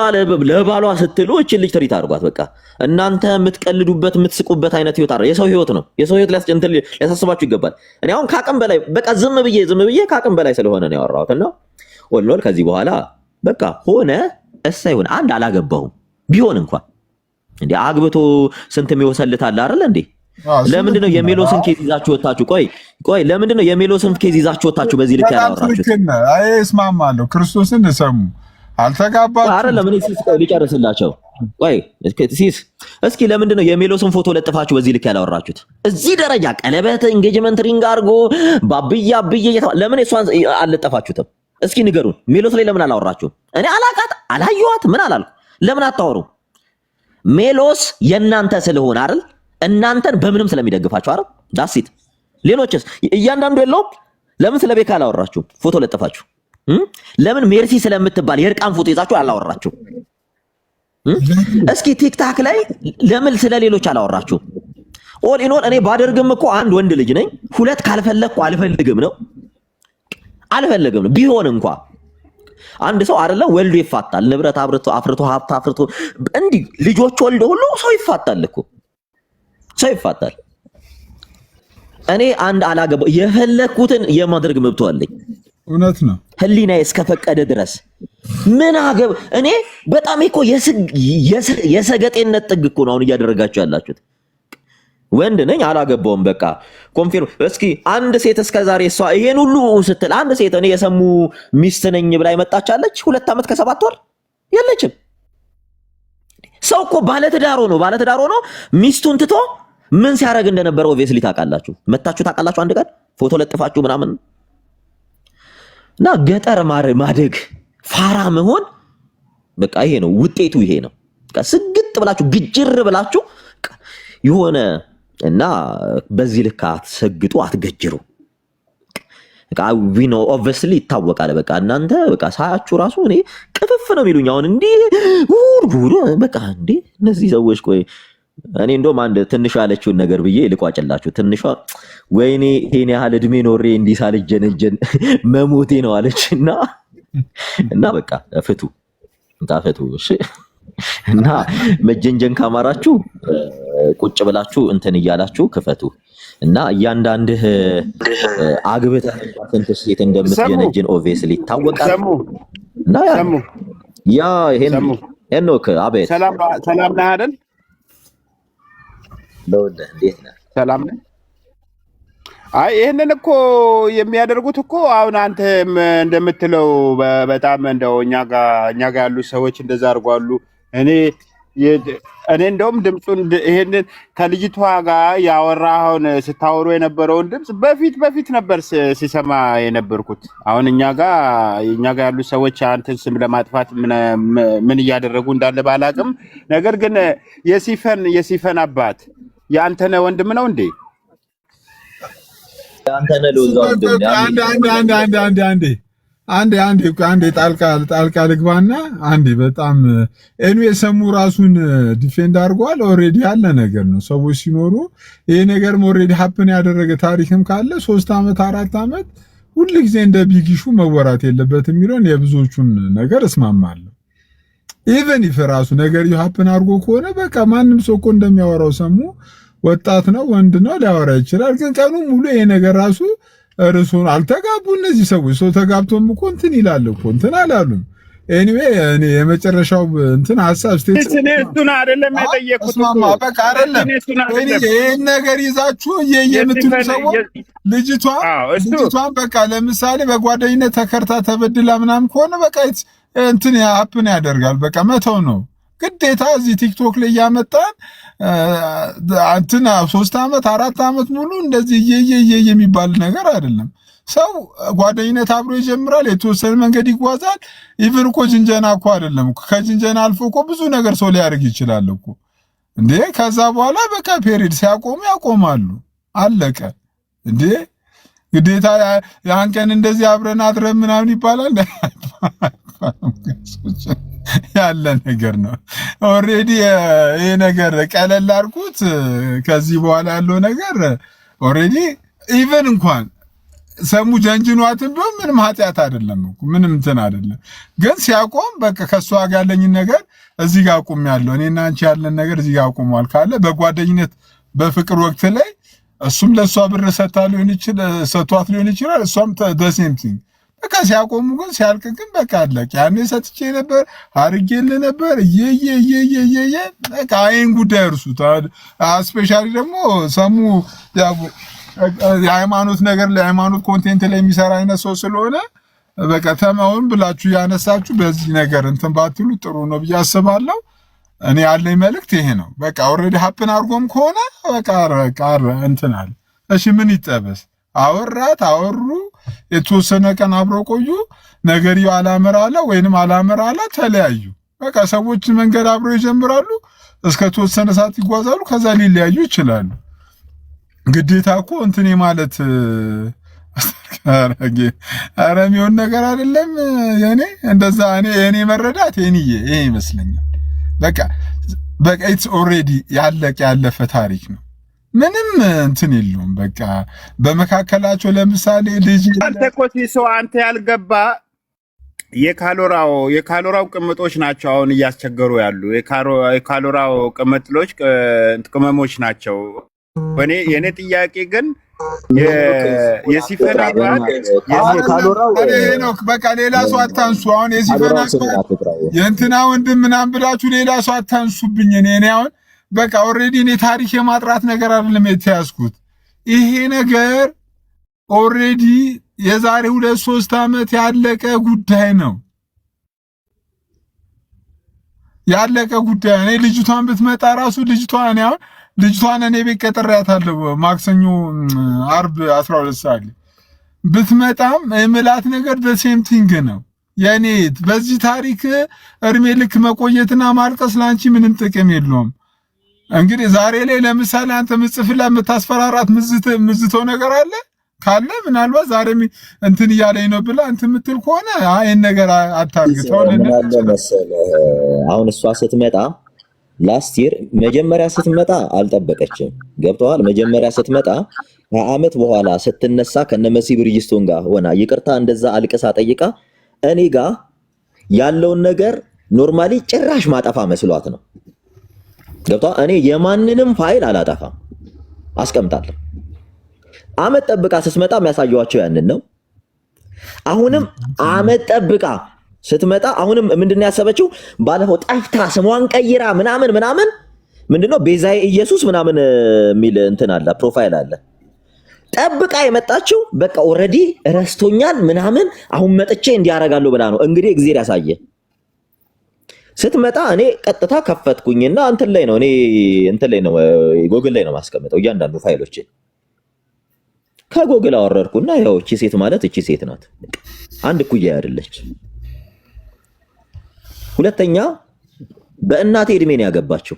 ለባሏ ስትሉ እቺ ልጅ ትሪት አድርጓት። በቃ እናንተ የምትቀልዱበት የምትስቁበት አይነት ህይወት አይደል። የሰው ህይወት ነው። የሰው ህይወት ሊያሳስባችሁ ይገባል። እኔ አሁን ካቅም በላይ በቃ ዝም ብዬ ካቅም በላይ ስለሆነ ነው ያወራሁትና ወልኖል ከዚህ በኋላ በቃ ሆነ እሰይ ሆነ። አንድ አላገባሁም ቢሆን እንኳን እንዴ አግብቶ ስንት የሚወሰልታል አይደል እንዴ? ለምንድን ነው የሜሎስን ኬዝ ይዛችሁ ወጣችሁ? ቆይ ለምንድን ነው የሜሎስን ኬዝ ይዛችሁ ወጣችሁ? በዚህ ልክ ያላወራችሁት አይ እስማማለሁ። ክርስቶስን ሰሙ አልተጋባችሁ አይደለም። እኔ ሲስ ሊጨርስላቸው ቆይ እስኪ ለምንድን ነው የሜሎስን ፎቶ ለጥፋችሁ በዚህ ልክ ያላወራችሁት? እዚህ ደረጃ ቀለበት ኢንጌጅመንት ሪንግ አድርጎ ባብያ ለምን እሷን አልለጠፋችሁትም? እስኪ ንገሩን። ሜሎስ ላይ ለምን አላወራችሁም? እኔ አላቃት አላየኋት ምን አላልኩ። ለምን አታወሩ? ሜሎስ የእናንተ ስለሆነ አይደል? እናንተን በምንም ስለሚደግፋችሁ አይደል? ዳሲት ሌሎችስ እያንዳንዱ የለውም። ለምን ስለ ቤካ አላወራችሁ? ፎቶ ለጠፋችሁ? ለምን ሜርሲ ስለምትባል የእርቃን ፎቶ ይዛችሁ አላወራችሁ? እስኪ ቲክታክ ላይ ለምን ስለ ሌሎች አላወራችሁ? ኦል ኢን ኦል እኔ ባደርግም እኮ አንድ ወንድ ልጅ ነኝ። 2 ካልፈለኩ አልፈልግም ነው ቢሆን እንኳን አንድ ሰው አይደለም ወልዶ ይፋታል። ንብረት አፍርቶ ሀብት አፍርቶ እንዲህ ልጆች ወልዶ ሁሉ ሰው ይፋታል እኮ ሰው ይፋታል። እኔ አንድ አላገባው የፈለኩትን የማድረግ መብት አለኝ። እውነት ነው። ህሊናዬ እስከፈቀደ ድረስ ምን አገብ እኔ በጣም እኮ የሰገጤነት ጥግ እኮ ነው አሁን እያደረጋችሁ ያላችሁት። ወንድ ነኝ አላገባውም በቃ ኮንፊርም። እስኪ አንድ ሴት እስከዛሬ እሷ ይሄን ሁሉ ስትል አንድ ሴት እኔ የሰሙ ሚስት ነኝ ብላ ይመጣቻለች? 2 ዓመት ከ7 ወር የለችም። ሰው እኮ ባለትዳር ሆኖ ሚስቱን ትቶ ምን ሲያደርግ እንደነበረ ኦብቪየስሊ ታውቃላችሁ። መታችሁ ታውቃላችሁ። አንድ ቀን ፎቶ ለጥፋችሁ ምናምን እና ገጠር ማደግ ፋራ መሆን በቃ ይሄ ነው ውጤቱ። ይሄ ነው በቃ ስግጥ ብላችሁ ግጅር ብላችሁ የሆነ እና በዚህ ልክ አትሰግጡ፣ አትገጅሩ። በቃ ዊኖ ኦብቪየስሊ ይታወቃል። በቃ እናንተ በቃ ሳያችሁ ራሱ እኔ ቅፍፍ ነው የሚሉኝ አሁን እንዴ ጉር በቃ እንዴ እነዚህ ሰዎች ቆይ እኔ እንደውም አንድ ትንሿ ያለችውን ነገር ብዬ ልቋጭላችሁ። ትንሿ ወይኔ ይሄን ያህል እድሜ ኖሬ እንዲህ ሳልጀነጀን መሞቴ ነው አለችና እና በቃ ፍቱ። እሺ እና መጀንጀን ካማራችሁ ቁጭ ብላችሁ እንትን እያላችሁ ክፈቱ እና እያንዳንድህ አግብተህ ስንት ሴት እንደምትጀነጅን ኦብቪየስሊ ይታወቃል። እና ያ ሄኖክ አቤት ሰላም ነህ አይደል? ለወልደ እንዴት ነህ? ሰላም ነህ? አይ ይሄንን እኮ የሚያደርጉት እኮ አሁን አንተም እንደምትለው በጣም እንደው እኛ ጋር ያሉ ሰዎች እንደዛ አድርጓሉ። እኔ እንደውም ድምፁን ይሄንን ከልጅቷ ጋር ያወራኸውን ስታወሩ የነበረውን ድምፅ በፊት ነበር ሲሰማ የነበርኩት። አሁን እኛ ጋር ያሉ ሰዎች አንተን ስም ለማጥፋት ምን እያደረጉ እንዳለ ባላቅም፣ ነገር ግን የሲፈን አባት የአንተነ ወንድም ነው እንዴ? አንተነ ለውዛ ወንድም አንዴ ጣልቃ ልግባና አንዴ በጣም ኤኒዌይ ሰሙ ራሱን ዲፌንድ አድርጓል። ኦሬዲ ያለ ነገር ነው። ሰዎች ሲኖሩ ይሄ ነገር ኦሬዲ ሀፕን ያደረገ ታሪክም ካለ 3 ዓመት 4 ዓመት ሁሉ ጊዜ እንደ ቢጊሹ መወራት የለበትም የሚለውን የብዙዎቹን ነገር እስማማለሁ። ኢቨን ኢፍ ራሱ ነገር ሀፕን አድርጎ ከሆነ በቃ ማንም ሰው እኮ እንደሚያወራው ሰሙ ወጣት ነው ወንድ ነው ሊያወራ ይችላል። ግን ቀኑ ሙሉ ይሄ ነገር ራሱ እርሱን አልተጋቡ እነዚህ ሰዎች ሰው ተጋብቶም እኮ እንትን ይላል እኮ እንትን አላሉም። ኤኒዌይ እኔ የመጨረሻው እንትን ሐሳብ እሱን አይደለም የጠየቁት እኮ በቃ አይደለም ይሄን ነገር ይዛችሁ የምትሉ ሰዎች ልጅቷን በቃ ለምሳሌ በጓደኝነት ተከርታ ተበድላ ምናምን ከሆነ በቃ እንትን ሀፕን ያደርጋል። በቃ መተው ነው ግዴታ። እዚህ ቲክቶክ ላይ ያመጣን እንትና 3 ዓመት 4 ዓመት ሙሉ እንደዚህ የሚባል ነገር አይደለም። ሰው ጓደኝነት አብሮ ይጀምራል፣ የተወሰነ መንገድ ይጓዛል። ኢቭን እኮ ጅንጀና እኮ አይደለም እኮ ከጅንጀና አልፎ እኮ ብዙ ነገር ሰው ሊያደርግ ይችላል እኮ እንዴ። ከዛ በኋላ በቃ ፔሪድ ሲያቆሙ ያቆማሉ፣ አለቀ እንዴ። ግዴታ ያን ቀን እንደዚህ አብረን አድረን ምናምን ይባላል ያለ ነገር ነው። ኦሬዲ ይሄ ነገር ቀለል አድርጉት። ከዚህ በኋላ ያለው ነገር ኦሬዲ ኢቭን እንኳን ሰሙ ጀንጅኗትን ቢሆን ምንም ኃጢአት አይደለም እኮ ምንም እንትን አይደለም። ግን ሲያቆም በቃ ከሷ ጋር ያለኝ ነገር እዚህ ጋር አቁም ያለው እኔና አንቺ ያለን ነገር እዚህ ጋር አቁሟል ካለ በጓደኝነት በፍቅር ወቅት ላይ እሱም ለሷ ብር ሰጥቷት ሊሆን ይችላል እሷም the-same thing በቃ ሲያቆሙ ግን ሲያልቅ ግን በቃ አለቅ። ያኔ ሰጥቼ ነበር አርጌልህ ነበር የየ በቃ አይን ጉዳይ እርሱት። ስፔሻሊ ደግሞ ሰሙ የሃይማኖት ነገር ለሃይማኖት ኮንቴንት ላይ የሚሰራ አይነት ሰው ስለሆነ በቃ ተማውን ብላችሁ ያነሳችሁ በዚህ ነገር እንትን ባትሉ ጥሩ ነው ብዬ አስባለሁ። እኔ ያለኝ መልእክት ይሄ ነው። በቃ ኦሬዲ ሀፕን አድርጎም ከሆነ በቃ እንትን አለ። እሺ ምን ይጠበስ? አወሩ የተወሰነ ቀን አብረው ቆዩ። ነገርዩ አላመራለ ወይንም አላመራለ ተለያዩ። በቃ ሰዎች መንገድ አብረው ይጀምራሉ፣ እስከ ተወሰነ ሰዓት ይጓዛሉ፣ ከዛ ሊለያዩ ይችላሉ። ግዴታ እኮ እንትኔ ማለት ኧረ የሚሆን ነገር አይደለም። እንደዛ እኔ መረዳት ይሄ ይመስለኛል። በቃ ኢትስ ኦልሬዲ ያለፈ ታሪክ ነው። ምንም እንትን የለውም። በቃ በመካከላቸው ለምሳሌ ልጅ አንተ እኮ ሲሶ አንተ ያልገባ የካሎራው ቅምጦች ናቸው አሁን እያስቸገሩ ያሉ የካሎራው ቅመሞች ናቸው። የኔ ጥያቄ ግን የሲፈን አባት በቃ ሌላ ሰው አታንሱ። አሁን የሲፈን አባት የእንትና ወንድም ምናምን ብላችሁ ሌላ ሰው አታንሱብኝ። እኔ አሁን በቃ ኦሬዲ እኔ ታሪክ የማጥራት ነገር አይደለም የተያዝኩት። ይሄ ነገር ኦሬዲ የዛሬ 2-3 ዓመት ያለቀ ጉዳይ ነው። ያለቀ ጉዳይ። እኔ ልጅቷን ብትመጣ ራሱ ልጅቷን እኔ ቤት ቀጥሬያታለሁ። ማክሰኞ አርብ 12 ሰዓት ብትመጣም የምላት ነገር the-same thing ነው። የኔ በዚህ ታሪክ እድሜ ልክ መቆየትና ማልቀስ ላንቺ ምንም ጥቅም የለውም። እንግዲህ ዛሬ ላይ ለምሳሌ አንተ ምጽፍላ የምታስፈራራት ምዝተው ነገር አለ ካለ ምናልባት ዛሬ እንትን እያለኝ ነው ብላ እንትን የምትል ከሆነ ይሄን ነገር አታርግተው። አሁን እሷ ስትመጣ ላስት ይር መጀመሪያ ስትመጣ አልጠበቀችም። ገብተዋል። መጀመሪያ ስትመጣ ከዓመት በኋላ ስትነሳ ከነመሲ ብርጅስቶን ጋር ሆና ይቅርታ እንደዛ አልቅሳ ጠይቃ እኔ ጋር ያለውን ነገር ኖርማሊ ጭራሽ ማጠፋ መስሏት ነው። ገብቷ። እኔ የማንንም ፋይል አላጠፋም፣ አስቀምጣለሁ። አመት ጠብቃ ስትመጣ የሚያሳየዋቸው ያንን ነው። አሁንም አመት ጠብቃ ስትመጣ አሁንም ምንድነው ያሰበችው? ባለፈው ጠፍታ ስሟን ቀይራ ምናምን ምንድነው ቤዛዬ ኢየሱስ ምናምን የሚል እንትን አለ፣ ፕሮፋይል አለ። ጠብቃ የመጣችው በቃ ኦልሬዲ ረስቶኛል ምናምን አሁን መጥቼ እንዲያረጋለሁ ብላ ነው። እንግዲህ እግዚአብሔር ያሳየ። ስትመጣ እኔ ቀጥታ ከፈትኩኝና እንትን ላይ ነው ጎግል ላይ ነው ማስቀምጠው እያንዳንዱ ፋይሎችን ከጎግል አወረድኩና ያው እቺ ሴት ማለት እቺ ሴት ናት። አንድ ኩያ አይደለች። ሁለተኛ በእናቴ እድሜ ነው ያገባችው፣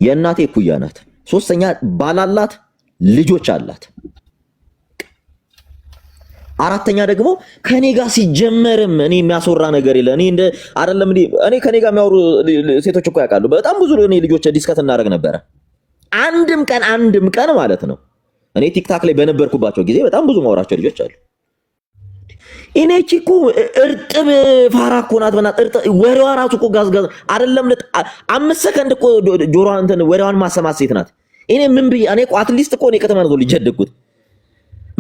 የእናቴ ኩያ ናት። ሶስተኛ ባላላት ልጆች አላት። አራተኛ ደግሞ ከኔ ጋር ሲጀመርም እኔ የሚያስወራ ነገር የለ። እኔ እንደ አይደለም እኔ ከኔ ጋር የሚያወሩ ሴቶች እኮ ያውቃሉ። በጣም ብዙ እኔ ልጆች ዲስከስ እናደርግ ነበረ። አንድም ቀን ማለት ነው እኔ ቲክታክ ላይ በነበርኩባቸው ጊዜ በጣም ብዙ ማውራቸው ልጆች አሉ። እኔ እኮ እርጥብ ፋራ እኮ ናት። በእናትህ ወሬዋ ራሱ እኮ ጋዝ አይደለም። 5 ሰከንድ እኮ ጆሮዋን እንትን ወሬዋን ማሰማት ሴት ናት። እኔ ምን ብዬ እኔ እኮ አትሊስት እኮ እኔ ከተማ ነው ልጅ ያደግኩት።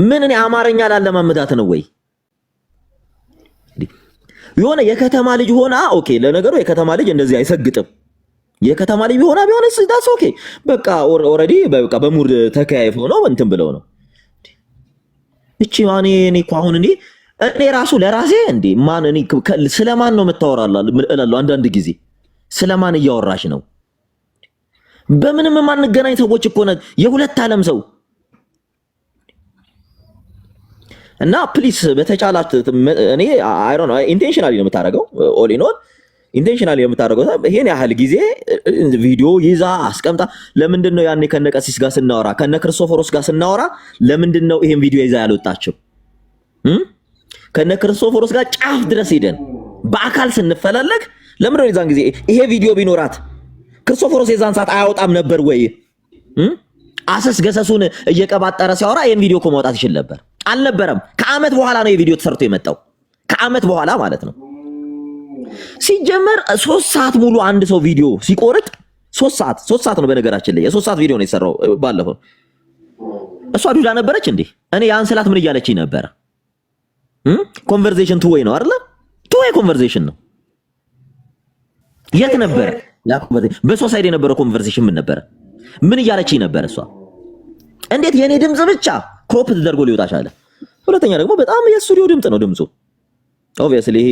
ምን እኔ አማርኛ ላለማመዳት ነው ወይ? የሆነ የከተማ ልጅ ሆና ኦኬ። ለነገሩ የከተማ ልጅ እንደዚህ አይሰግጥም። የከተማ ልጅ ቢሆንስ ዳስ ኦኬ። በቃ ኦሬዲ በቃ በሙድ ተከያይፈው ነው እንትን ብለው ነው። እቺ ማን እኔ እኮ አሁን እኔ ራሱ ለራሴ እንዴ ማን እኔ ስለማን ነው የምታወራላችሁ አንዳንድ ጊዜ ስለማን እያወራሽ ነው? በምንም ማንገናኝ ሰዎች እኮ ነው የሁለት ዓለም ሰው እና ፕሊስ በተቻላት እኔ አይ ዶንት ኖ ኢንቴንሽናሊ ነው የምታረገው። ኦል ኢን ኦል ኢንቴንሽናሊ ነው የምታረገው። ይሄን ያህል ጊዜ ቪዲዮ ይዛ አስቀምጣ ለምንድን ነው ያኔ ከነቀሲስ ጋር ስናወራ ከነ ክርስቶፎሮስ ጋር ስናወራ ለምንድን ነው ይሄን ቪዲዮ ይዛ ያልወጣችው? ከነ ክርስቶፎሮስ ጋር ጫፍ ድረስ ሄደን በአካል ስንፈላለግ ለምንድን ነው የዛን ጊዜ ይሄ ቪዲዮ ቢኖራት ክርስቶፎሮስ የዛን ሰዓት አያወጣም ነበር ወይ? አሰስ ገሰሱን እየቀባጠረ ሲያወራ ይሄን ቪዲዮ እኮ ማውጣት ይችል ነበር። አልነበረም። ከአመት በኋላ ነው የቪዲዮ ተሰርቶ የመጣው። ከአመት በኋላ ማለት ነው። ሲጀመር 3 ሰዓት ሙሉ አንድ ሰው ቪዲዮ ሲቆርጥ 3 ሰዓት ነው። በነገራችን ላይ የ3 ሰዓት ቪዲዮ ነው የሰራው ባለፈው። እሷ ዱዳ ነበረች እንዴ? እኔ ያን ስላት ምን እያለችኝ ነበር? ኮንቨርሴሽን ቱ ዌይ ነው አይደል? ቱ ዌይ ኮንቨርሴሽን ነው። የት ነበር በሶሳይድ የነበረው ኮንቨርሴሽን? ምን ነበር? ምን እያለችኝ ነበር እሷ? እንዴት የኔ ድምጽ ብቻ ክሮፕ ተደርጎ ሊወጣ ቻለ? ሁለተኛ ደግሞ በጣም የስቱዲዮ ድምጽ ነው ድምጹ። ኦብቪየስሊ ይሄ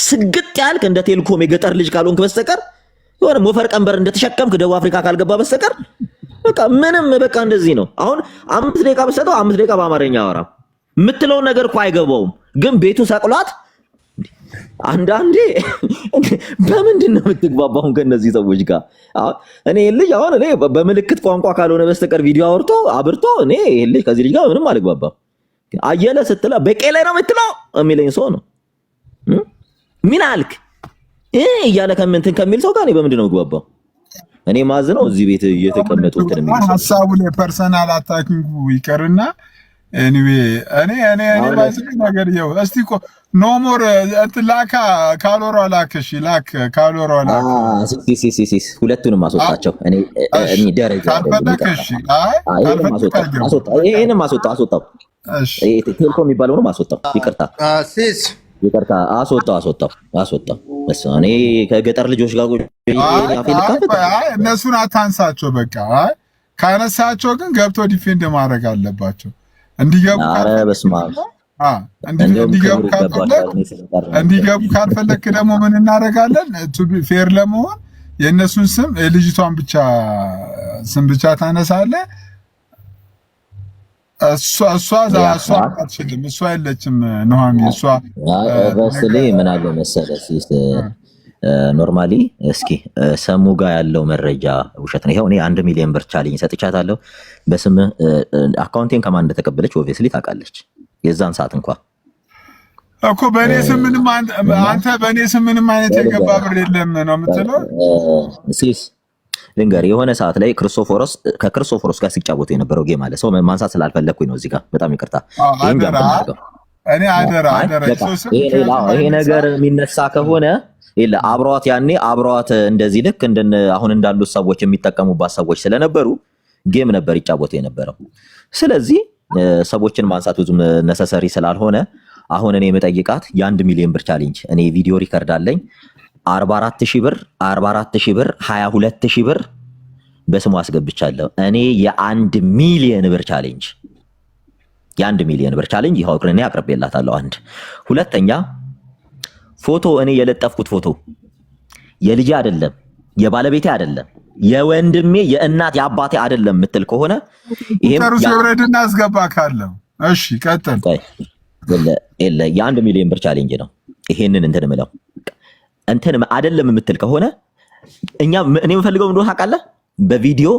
ስግጥ ያልክ እንደ ቴሌኮም የገጠር ልጅ ካልሆንክ በስተቀር የሆነ ሞፈር ቀንበር እንደተሸከምክ ደቡብ አፍሪካ ካልገባ በስተቀር በቃ ምንም በቃ እንደዚህ ነው። አሁን 5 ደቂቃ በሰጠው 5 ደቂቃ በአማርኛ አወራ የምትለውን ነገር እኮ አይገባውም። ግን ቤቱ ሰቅሏት አንዳንዴ በምንድን ነው የምትግባባው ከነዚህ ሰዎች ጋር? እኔ ልጅ አሁን እኔ በምልክት ቋንቋ ካልሆነ በስተቀር ቪዲዮ አብርቶ እኔ ልጅ ከዚህ ልጅ ጋር ምንም አልግባባም። አየለ ስትላ በቄ ላይ ነው የምትለው የሚለኝ ሰው ነው። ምን አልክ እያለ ከምንትን ከሚል ሰው ጋር እኔ በምንድን ነው የምግባባው? እኔ ማዝነው እዚህ ቤት እየተቀመጡት ነው የሚል ሐሳቡ ላይ ፐርሰናል አታኪንግ ይቀርና ኤኒዌይ እኔ ባይስክ ነገር ይኸው እስቲ እኮ ኖ ሞር ላካ ካሎራ ላክሽ ላክ ካሎራ ላክ ሲሲሲሲስ ሁለቱንም አስወጣቸው። እኔ ደረጃ ይሄንም አስወጣው። እሺ ቴሌኮም የሚባለውንም አስወጣው። ይቅርታ አስወጣው። እኔ ከገጠር ልጆች ጋር እነሱን አታንሳቸው። በቃ ካነሳቸው ግን ገብቶ ዲፌንድ ማድረግ አለባቸው። እንዲገቡ ካልፈለክ ደግሞ ምን እናደርጋለን? ፌር ለመሆን የእነሱን ስም የልጅቷን ስም ብቻ ታነሳለህ። እሷ አትችልም። እሷ የለችም ኑሃሚ። እሷ በስሌ ምን አለ መሰለህ ኖርማሊ እስኪ ሰሙ ጋር ያለው መረጃ ውሸት ነው። ይሄው እኔ 1 ሚሊዮን ብር ቻሌንጅ ሰጥቻታለሁ። በስም አካውንቴን ከማን እንደተቀበለች ኦብቪየስሊ ታውቃለች። የዛን ሰዓት እንኳን እኮ በእኔ ስም ምንም አንተ በእኔ ስም ምንም አይነት የገባ ብር የለም ነው የምትለው። ሲስ ልንገር የሆነ ሰዓት ላይ ከክርስቶፎሮስ ጋር ሲጫወቱ የነበረው ጌም አለ። ሰው ማንሳት ስላልፈለኩኝ ነው እዚህ ጋር በጣም ይቅርታ። እኔ አደራ ይሄ ነገር የሚነሳ ከሆነ ይላ አብሯት ያኔ አብሯት እንደዚህ ልክ እንደነ አሁን እንዳሉት ሰዎች የሚጠቀሙባት ሰዎች ስለነበሩ ጌም ነበር ይጫወቱ የነበረው። ስለዚህ ሰዎችን ማንሳት ብዙም ነሰሰሪ ስላልሆነ አሁን እኔ የምጠይቃት የ1 ሚሊዮን ብር ቻሌንጅ እኔ ቪዲዮ ሪከርድ አለኝ 44000 ብር 22000 ብር በስሙ አስገብቻለሁ። እኔ የ1 ሚሊዮን ብር ቻሌንጅ የ1 ሚሊዮን ብር ቻሌንጅ ይኸው እኔ አቅርቤላታለሁ። አንድ ሁለተኛ ፎቶ እኔ የለጠፍኩት ፎቶ የልጅ አይደለም የባለቤቴ አይደለም የወንድሜ የእናት የአባቴ አይደለም ምትል ከሆነ ይሄም ያብረድና አስገባ ካለው እሺ ቀጥል። የ1 ሚሊዮን ብር ቻሌንጅ ነው። ይሄንን እንትን ምለው እንትን አይደለም ምትል ከሆነ እኔ የምፈልገው እንደሆነ ታውቃለህ በቪዲዮ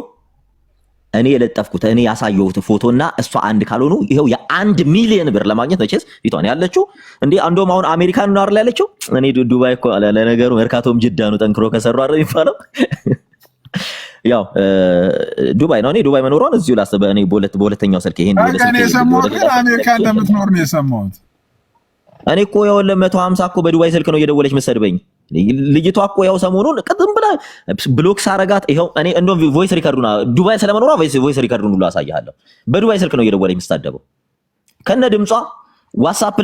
እኔ የለጠፍኩት እኔ ያሳየሁት ፎቶና እሷ አንድ ካልሆኑ ይሄው የ1 ሚሊዮን ብር ለማግኘት መቼስ ፊቷን ያለችው እንዴ አንዶም አሁን አሜሪካን ነው አይደል ያለችው። እኔ ዱባይ እኮ ለነገሩ መርካቶም ጅዳ ነው ጠንክሮ ከሰሩ አይደል የሚባለው። ያው ዱባይ ነው። እኔ ዱባይ መኖሯን እዚሁ ላስበ እኔ በሁለተኛው ስልክ ይሄን ወደ ስልክ የሰማሁት ግን አሜሪካ እንደምትኖር ነው የሰማሁት። እኔ እኮ ያው ለ150 እኮ በዱባይ ስልክ ነው እየደወለች መሰድበኝ። ልጅቷ እኮ ያው ሰሞኑን ቅጥም ብላ ብሎክ ሳረጋት ይሄው እኔ እንደውም ቮይስ ሪከርዱና ዱባይ ስለመኖሯ ቮይስ ሪከርዱን ሁሉ አሳያለሁ። በዱባይ ስልክ ነው እየደወለች የምትሳደበው ከነ ድምጿ። ዋትስአፕ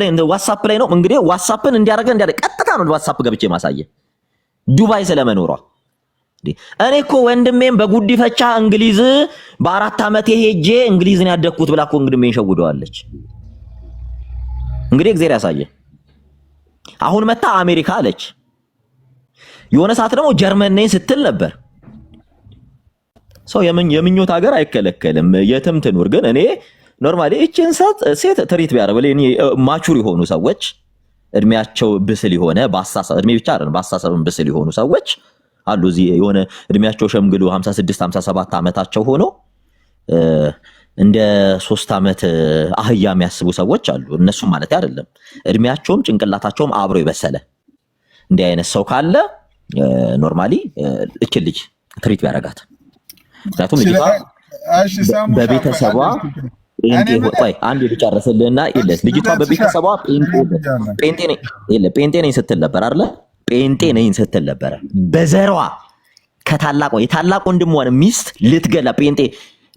ላይ ነው እንግዲህ ዋትስአፕን እንዲያረገ ቀጥታ ነው ዋትስአፕ ገብቼ ማሳየ ዱባይ ስለመኖሯ። እኔ እኮ ወንድሜም በጉዲፈቻ እንግሊዝ በ4 ዓመት ሄጄ እንግሊዝን ያደኩት ብላ እኮ ወንድሜን ሸውደዋለች። እንግዲህ እግዚአብሔር ያሳየ። አሁን መታ አሜሪካ አለች። የሆነ ሰዓት ደግሞ ጀርመን ነኝ ስትል ነበር። ሰው የምኞት ሀገር አይከለከልም የትም ትኑር። ግን እኔ ኖርማሊ እቺን ሴት ትሪት ቢያረበለ እኔ ማቹር የሆኑ ሰዎች እድሜያቸው ብስል የሆነ በአሳሰብ እድሜ ብቻ አይደለም በአሳሰብም ብስል የሆኑ ሰዎች አሉ። እዚህ የሆነ እድሜያቸው ሸምግሉ 56 57 ዓመታቸው ሆኖ እንደ 3 ዓመት አህያ የሚያስቡ ሰዎች አሉ። እነሱ ማለት አይደለም እድሜያቸውም ጭንቅላታቸውም አብሮ የበሰለ እንዲህ አይነት ሰው ካለ ኖርማሊ እቺ ልጅ ትሪት ቢያረጋት። ምክንያቱም ልጅቷ በቤተሰቧ አንድ ልጨርስልህና ልጅቷ በቤተሰቧ ጴንጤ ነኝ ስትል ነበር አይደለ? ጴንጤ ነኝ ስትል ነበረ። በዘሯ የታላቅ ወንድሟን ሚስት ልትገላ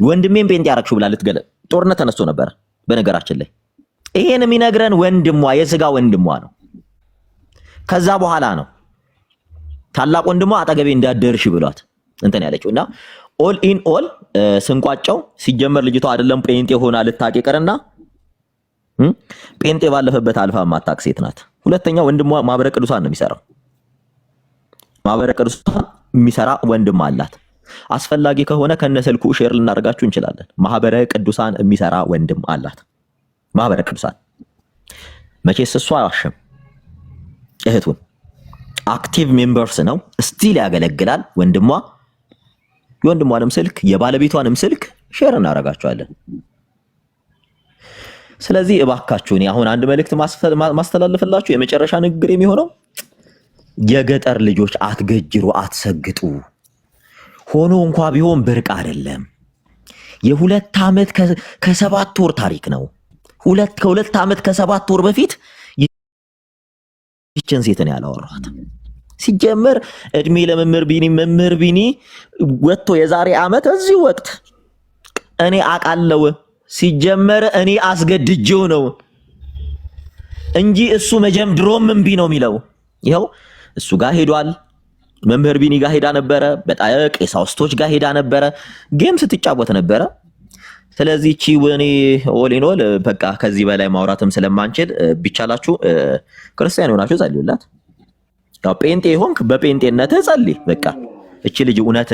ወንድሜን ጴንጤ ያረክሽው ብላ ልትገላ ጦርነት ተነስቶ ነበር። በነገራችን ላይ ይሄን የሚነግረን ወንድሟ የስጋ ወንድሟ ነው። ከዛ በኋላ ነው ታላቅ ወንድሟ አጠገቤ እንዳደርሽ ብሏት እንትን ያለችውና ኦል ኢን ኦል ስንቋጨው ሲጀመር ልጅቷ አይደለም ጴንጤ ሆና ልታቂ ቀርና ጴንጤ ባለፈበት አልፋ ማታቅ ሴት ናት። ሁለተኛ ወንድሟ ማህበረ ቅዱሳን ነው የሚሰራው። ማህበረ ቅዱሳን የሚሰራ ወንድም አላት። አስፈላጊ ከሆነ ከነስልኩ ሼር ልናደርጋችሁ እንችላለን። ማህበረ ቅዱሳን የሚሰራ ወንድም አላት። ማህበረ ቅዱሳን መቼስ እሷ አያዋሽም። እህቱን አክቲቭ ሜምበርስ ነው ስቲል ያገለግላል። ወንድሟ የወንድሟንም ስልክ የባለቤቷንም ስልክ ሼር እናደርጋችኋለን። ስለዚህ እባካችሁ እኔ አሁን አንድ መልእክት ማስተላለፍላችሁ የመጨረሻ ንግግር የሚሆነው የገጠር ልጆች አትገጅሩ፣ አትሰግጡ። ሆኖ እንኳ ቢሆን ብርቅ አይደለም። የ2 ዓመት ከ7 ወር ታሪክ ነው። ከ2 ዓመት ከ7 ወር በፊት ይችን ሴትን ያላወራኋት ሲጀመር እድሜ ለመምህር ቢኒ ወጥቶ የዛሬ ዓመት እዚህ ወቅት እኔ አቃለው ሲጀመር እኔ አስገድጄው ነው እንጂ እሱ ድሮም እምቢ ነው የሚለው። ይኸው እሱ ጋር ሄዷል። መምህር ቢኒ ጋር ሄዳ ነበረ። በጣም ቀሳውስቶች ጋር ሄዳ ነበረ። ጌም ስትጫወት ነበረ። ስለዚህ እቺ ወኔ ኦሊኖል በቃ ከዚህ በላይ ማውራትም ስለማንችል ቢቻላችሁ ክርስቲያን ሆናችሁ ጸልዩላት። ያው ጴንጤ ሆንክ በጴንጤነትህ ጸልይ። በቃ እቺ ልጅ እውነት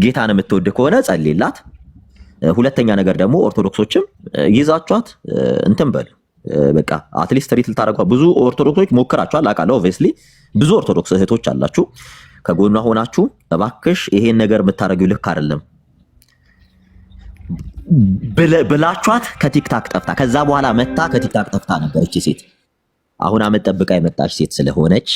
ጌታን የምትወድ ከሆነ ጸልይላት። ሁለተኛ ነገር ደግሞ ኦርቶዶክሶችም ይዛቿት እንትን በሉ። በቃ አትሊስት ትሪት ልታረጓ ብዙ ኦርቶዶክሶች ሞክራችኋል አውቃለሁ። ኦብቪየስሊ ብዙ ኦርቶዶክስ እህቶች አላችሁ። ከጎኗ ሆናችሁ እባክሽ ይሄን ነገር የምታረጊው ልክ አይደለም ብላችኋት ከቲክታክ ጠፍታ ከዛ በኋላ መታ ከቲክታክ ጠፍታ ነበር እቺ ሴት። አሁን አመት ጠብቃ የመጣች ሴት ስለሆነች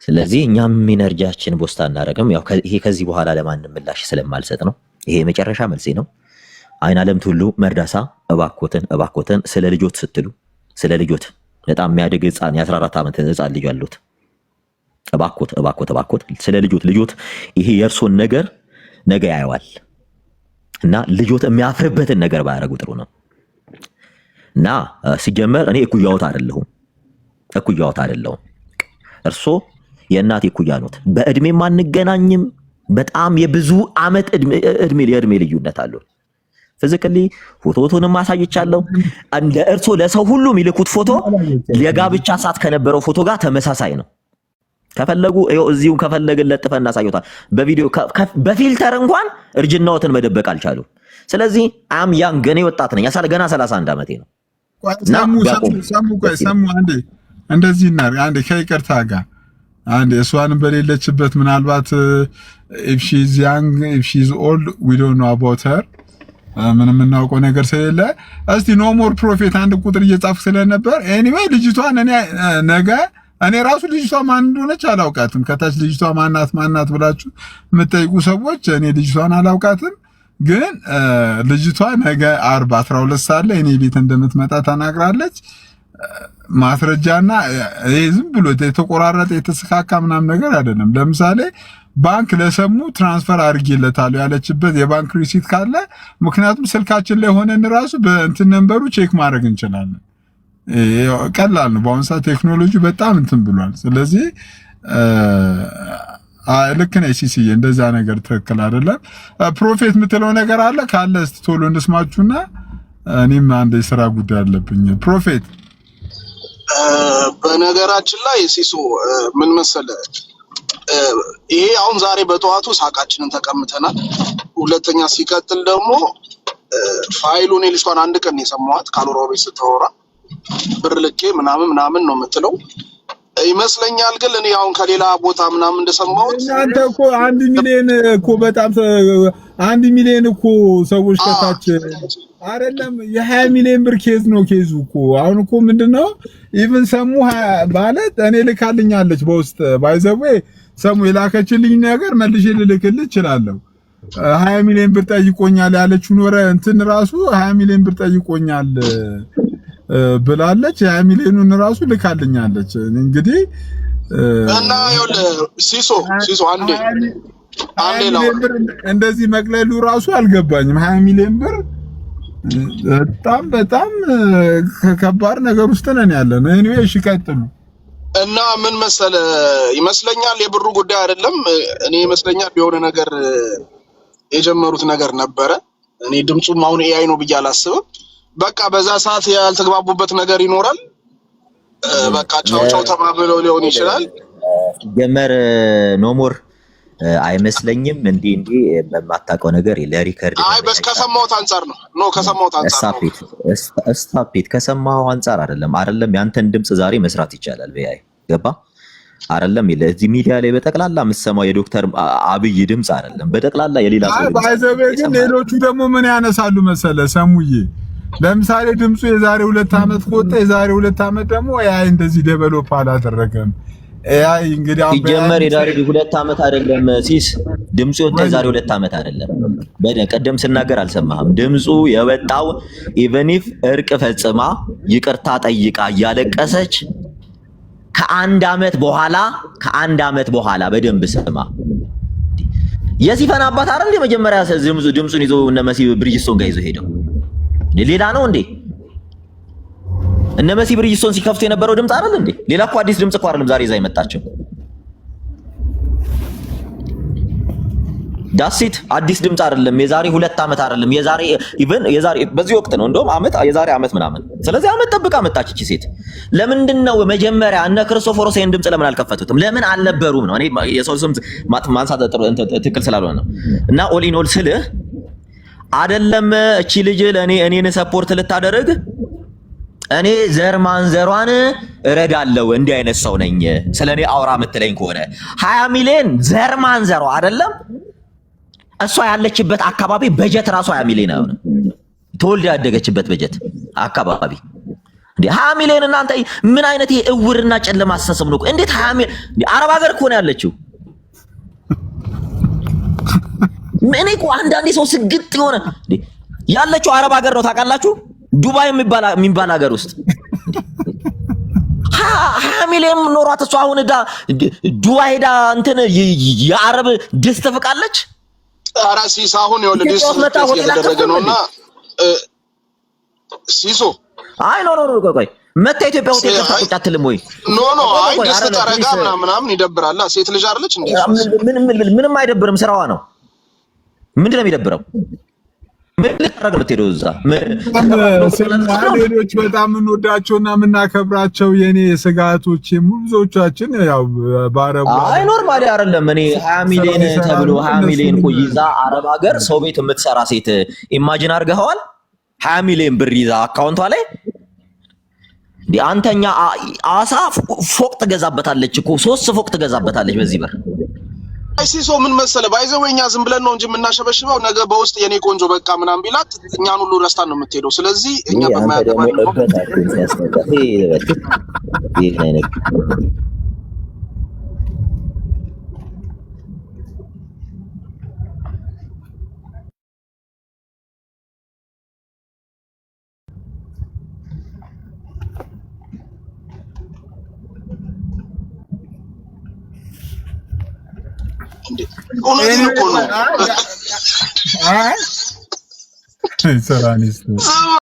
ስለዚህ እኛም ኢነርጂያችን ቦስታ እናደርግም። ያው ይሄ ከዚህ በኋላ ለማንም ምላሽ ስለማልሰጥ ነው። ይሄ የመጨረሻ መልሴ ነው። አይን ዓለም ሁሉ መርዳሳ እባኮትን ስለ ልጆት ስትሉ ስለ ልጆት በጣም የሚያድግ ህፃን የ14 ዓመት ህፃን ልጅ አሉት። እባኮት ስለ ልጆት ይሄ የእርሶን ነገር ነገ ያየዋል እና ልጆት የሚያፍርበትን ነገር ባያረጉ ጥሩ ነው። እና ሲጀመር እኔ እኩያዎት አይደለሁም። እርሶ የእናቴ እኩያ ኖት። በእድሜ ማንገናኝም። በጣም የብዙ ዓመት የእድሜ ልዩነት አለው። ፊዚካሊ ፎቶቱንም ማሳየቻለሁ። እንደ እርሶ ለሰው ሁሉ የሚልኩት ፎቶ የጋብቻ ሰዓት ከነበረው ፎቶ ጋር ተመሳሳይ ነው። ከፈለጉ እዚሁ ከፈለግን ለጥፈን እናሳዩታል። በቪዲዮ በፊልተር እንኳን እርጅናዎትን መደበቅ አልቻሉ። ስለዚህ አም ያንግ ገና ወጣት ነኝ። ገና 31 ዓመቴ ነው። ሰሙ አንዴ እንደዚህ አንዴ ከይቅርታ ጋር አንዴ እሷንም በሌለችበት ምናልባት if she is young if she is old we don't know about her ምንም እናውቀው ነገር ስለሌለ እስቲ ኖ ሞር ፕሮፌት አንድ ቁጥር እየጻፍክ ስለነበር ኤኒዌይ ልጅቷን እኔ ራሱ ልጅቷ ማን እንደሆነች አላውቃትም። ከታች ልጅቷ ማናት ብላችሁ የምትጠይቁ ሰዎች እኔ ልጅቷን አላውቃትም። ግን ልጅቷ ነገ 12 ሰዓት ላይ እኔ ቤት እንደምትመጣ ተናግራለች። ማስረጃና ዝም ብሎ የተቆራረጠ የተስካካ ምናምን ነገር አይደለም። ለምሳሌ ባንክ ለሰሙ ትራንስፈር አድርጌለታለሁ ያለችበት የባንክ ሪሲት ካለ ምክንያቱም ስልካችን ላይ ሆነን ራሱ በእንትን ነምበሩ ቼክ ማድረግ እንችላለን። ቀላል ነው። በአሁን ሰዓት ቴክኖሎጂ በጣም እንትን ብሏል። ስለዚህ ልክ ነህ ሲሲዬ፣ እንደዛ ነገር ትክክል አይደለም። ፕሮፌት የምትለው ነገር አለ ካለ እስቲ ቶሎ እንስማችሁና እኔም አንድ የሥራ ጉዳይ አለብኝ። ፕሮፌት በነገራችን ላይ ሲሶ ምን መሰለህ፣ ይሄ አሁን ዛሬ በጠዋቱ ሳቃችንን ተቀምተናል። ሁለተኛ ሲቀጥል ደግሞ ፋይሉን ልጅቷን አንድ ቀን የሰማኋት ካሎራው ቤት ስታወራ ብር ልኬ ምናምን ነው የምትለው ይመስለኛል። ግን እኔ አሁን ከሌላ ቦታ ምናምን እንደሰማሁት እናንተ እኮ 1 ሚሊዮን እኮ በጣም 1 ሚሊዮን እኮ ሰዎች ከታች አይደለም የ20 ሚሊዮን ብር ኬዝ ነው ኬዙ እኮ። አሁን እኮ ምንድነው ኢቭን ሰሙ ማለት እኔ ልካልኛለች በውስጥ ባይዘዌ ሰሙ የላከችልኝ ነገር መልሼ ልልክልህ እችላለሁ። 20 ሚሊዮን ብር ጠይቆኛል ያለችው ኖረ እንትን ራሱ 20 ሚሊዮን ብር ጠይቆኛል ብላለች። 20 ሚሊዮኑን ራሱ ልካልኛለች። እንግዲህ እና ሲሶ አንዴ ነው እንደዚህ መቅለሉ ራሱ አልገባኝም። 20 ሚሊዮን ብር በጣም ከባድ ነገር ውስጥ ነን ያለን። ኤኒዌይ እሺ ቀጥሉ። እና ምን መሰለ ይመስለኛል የብሩ ጉዳይ አይደለም። እኔ ይመስለኛል የሆነ ነገር የጀመሩት ነገር ነበረ። እኔ ድምጹም አሁን ኤአይ ነው ብዬ አላስብም። በቃ በዛ ሰዓት ያልተግባቡበት ነገር ይኖራል። በቃ ቻው ተባብለው ሊሆን ይችላል። ጀመር ኖሞር አይመስለኝም። እንዴ በማታውቀው ነገር ለሪከርድ ከሰማሁት አንፃር ነው ከሰማሁት አንፃር ነው። ስታፒት ከሰማው አንፃር አይደለም ያንተን ድምጽ ዛሬ መስራት ይቻላል። በያይ ገባ አይደለም ለዚህ ሚዲያ ላይ በጠቅላላ የምትሰማው የዶክተር አብይ ድምጽ አይደለም፣ በጠቅላላ የሌላ ሰው ድምጽ። ግን ሌሎቹ ደግሞ ምን ያነሳሉ መሰለ ሰሙዬ፣ ለምሳሌ ድምጹ የዛሬ 2 ዓመት ቆጣ፣ የዛሬ 2 ዓመት ደግሞ አይ እንደዚህ ዴቨሎፕ አላደረገም። አይ እንግዲህ አሁን ይጀመር የዛሬ 2 ዓመት አይደለም ሲስ ድምጹ የወጣው የዛሬ 2 ዓመት አይደለም። ቀደም ስናገር አልሰማህም? ድምጹ የወጣው ኢቨን ኢፍ እርቅ ፈጽማ ይቅርታ ጠይቃ እያለቀሰች ከአንድ ዓመት በኋላ በደንብ ስማ። የሲፈን አባት አይደል የመጀመሪያ ድምጹን ይዞ እነ መሲ ብሪጅስቶን ጋር ይዞ ሄደው ሌላ ነው እንዴ? እነ መሲ ብሪጅስቶን ሲከፍቱ የነበረው ድምጽ አይደል እንዴ? ሌላ እኮ አዲስ ድምጽ እኮ አይደለም ዛሬ ይዛ የመጣችው። ዳሲት አዲስ ድምጽ አይደለም። የዛሬ 2 ዓመት አይደለም። የዛሬ በዚህ ወቅት ነው እንደውም የዛሬ ዓመት ምናምን። ስለዚህ ዓመት ጠብቃ መጣች እቺ ሴት። ለምንድነው መጀመሪያ እነ ክርስቶፎሮስ ይሄን ድምጽ ለምን አልከፈቱትም? ለምን አልነበሩም ነው? እኔ የሰው ስም ማንሳት ትክክል ስላልሆነ ነው። እና ኦል ኢን ኦል ስልህ አይደለም እቺ ልጅ እኔን ሰፖርት ልታደርግ እኔ ዘር ማንዘሯን እረዳለሁ እንዲህ አይነት ሰው ነኝ ስለኔ አውራ የምትለኝ ከሆነ 20 ሚሊዮን ዘር ማንዘሯ አይደለም እሷ ያለችበት አካባቢ በጀት ራሱ 20 ሚሊዮን ነው። ተወልዳ ያደገችበት በጀት አካባቢ እንዴ 20 ሚሊዮን። እናንተ ምን አይነት እውርና ጨለማ አስተሳሰብ ነው? እንዴት 20 ሚሊዮን? አረብ ሀገር እኮ ነው ያለችው። እኔ እኮ አንዳንዴ ሰው ስግጥ የሆነ ያለችው አረብ ሀገር ነው ታውቃላችሁ? ዱባይ የሚባል ሀገር ውስጥ 20 ሚሊዮን ኖሯት እሷ አሁን ዱባይ ሄዳ እንትን የአረብ ድስት ትፍቃለች። ኧረ ሲስ አሁን ይኸውልህ ድስት እየተደረገ ነውና ሲሶ አይ ኖ ቆይ መታ ኢትዮጵያ ሆቴል ተፈቅጫ አትልም ወይ? ኖ አይ ድስት ጠረጋ ምናምን ይደብራል። ሴት ልጅ አይደለች እንዴ? ምንም አይደብርም፣ ስራዋ ነው። ምንድነው የሚደብረው? ምን ልታረግ የምትሄደው እዛ? ሌሎች በጣም የምንወዳቸውና የምናከብራቸው የኔ ስጋቶች ብዙዎቻችን ያው ባረቡ አይ ኖርማሊ አይደለም። እኔ 20 ሚሊዮን ተብሎ 20 ሚሊዮን ይዛ አረብ ሀገር ሰው ቤት የምትሰራ ሴት ኢማጂን አድርገዋል? 20 ሚሊዮን ብር ይዛ አካውንቷ ላይ አንተኛ አሳ ፎቅ ትገዛበታለች እኮ 3 ፎቅ ትገዛበታለች በዚህ ብር። ሲሶ ምን መሰለ ባይዘወኛ ዝም ብለን ነው እንጂ የምናሸበሽበው ነገ በውስጥ የኔ ቆንጆ በቃ ምናምን ቢላት እኛን ሁሉ ረስታን ነው የምትሄደው። ስለዚህ እኛ በማያገባን ነው እውነቴን እኮ ነው።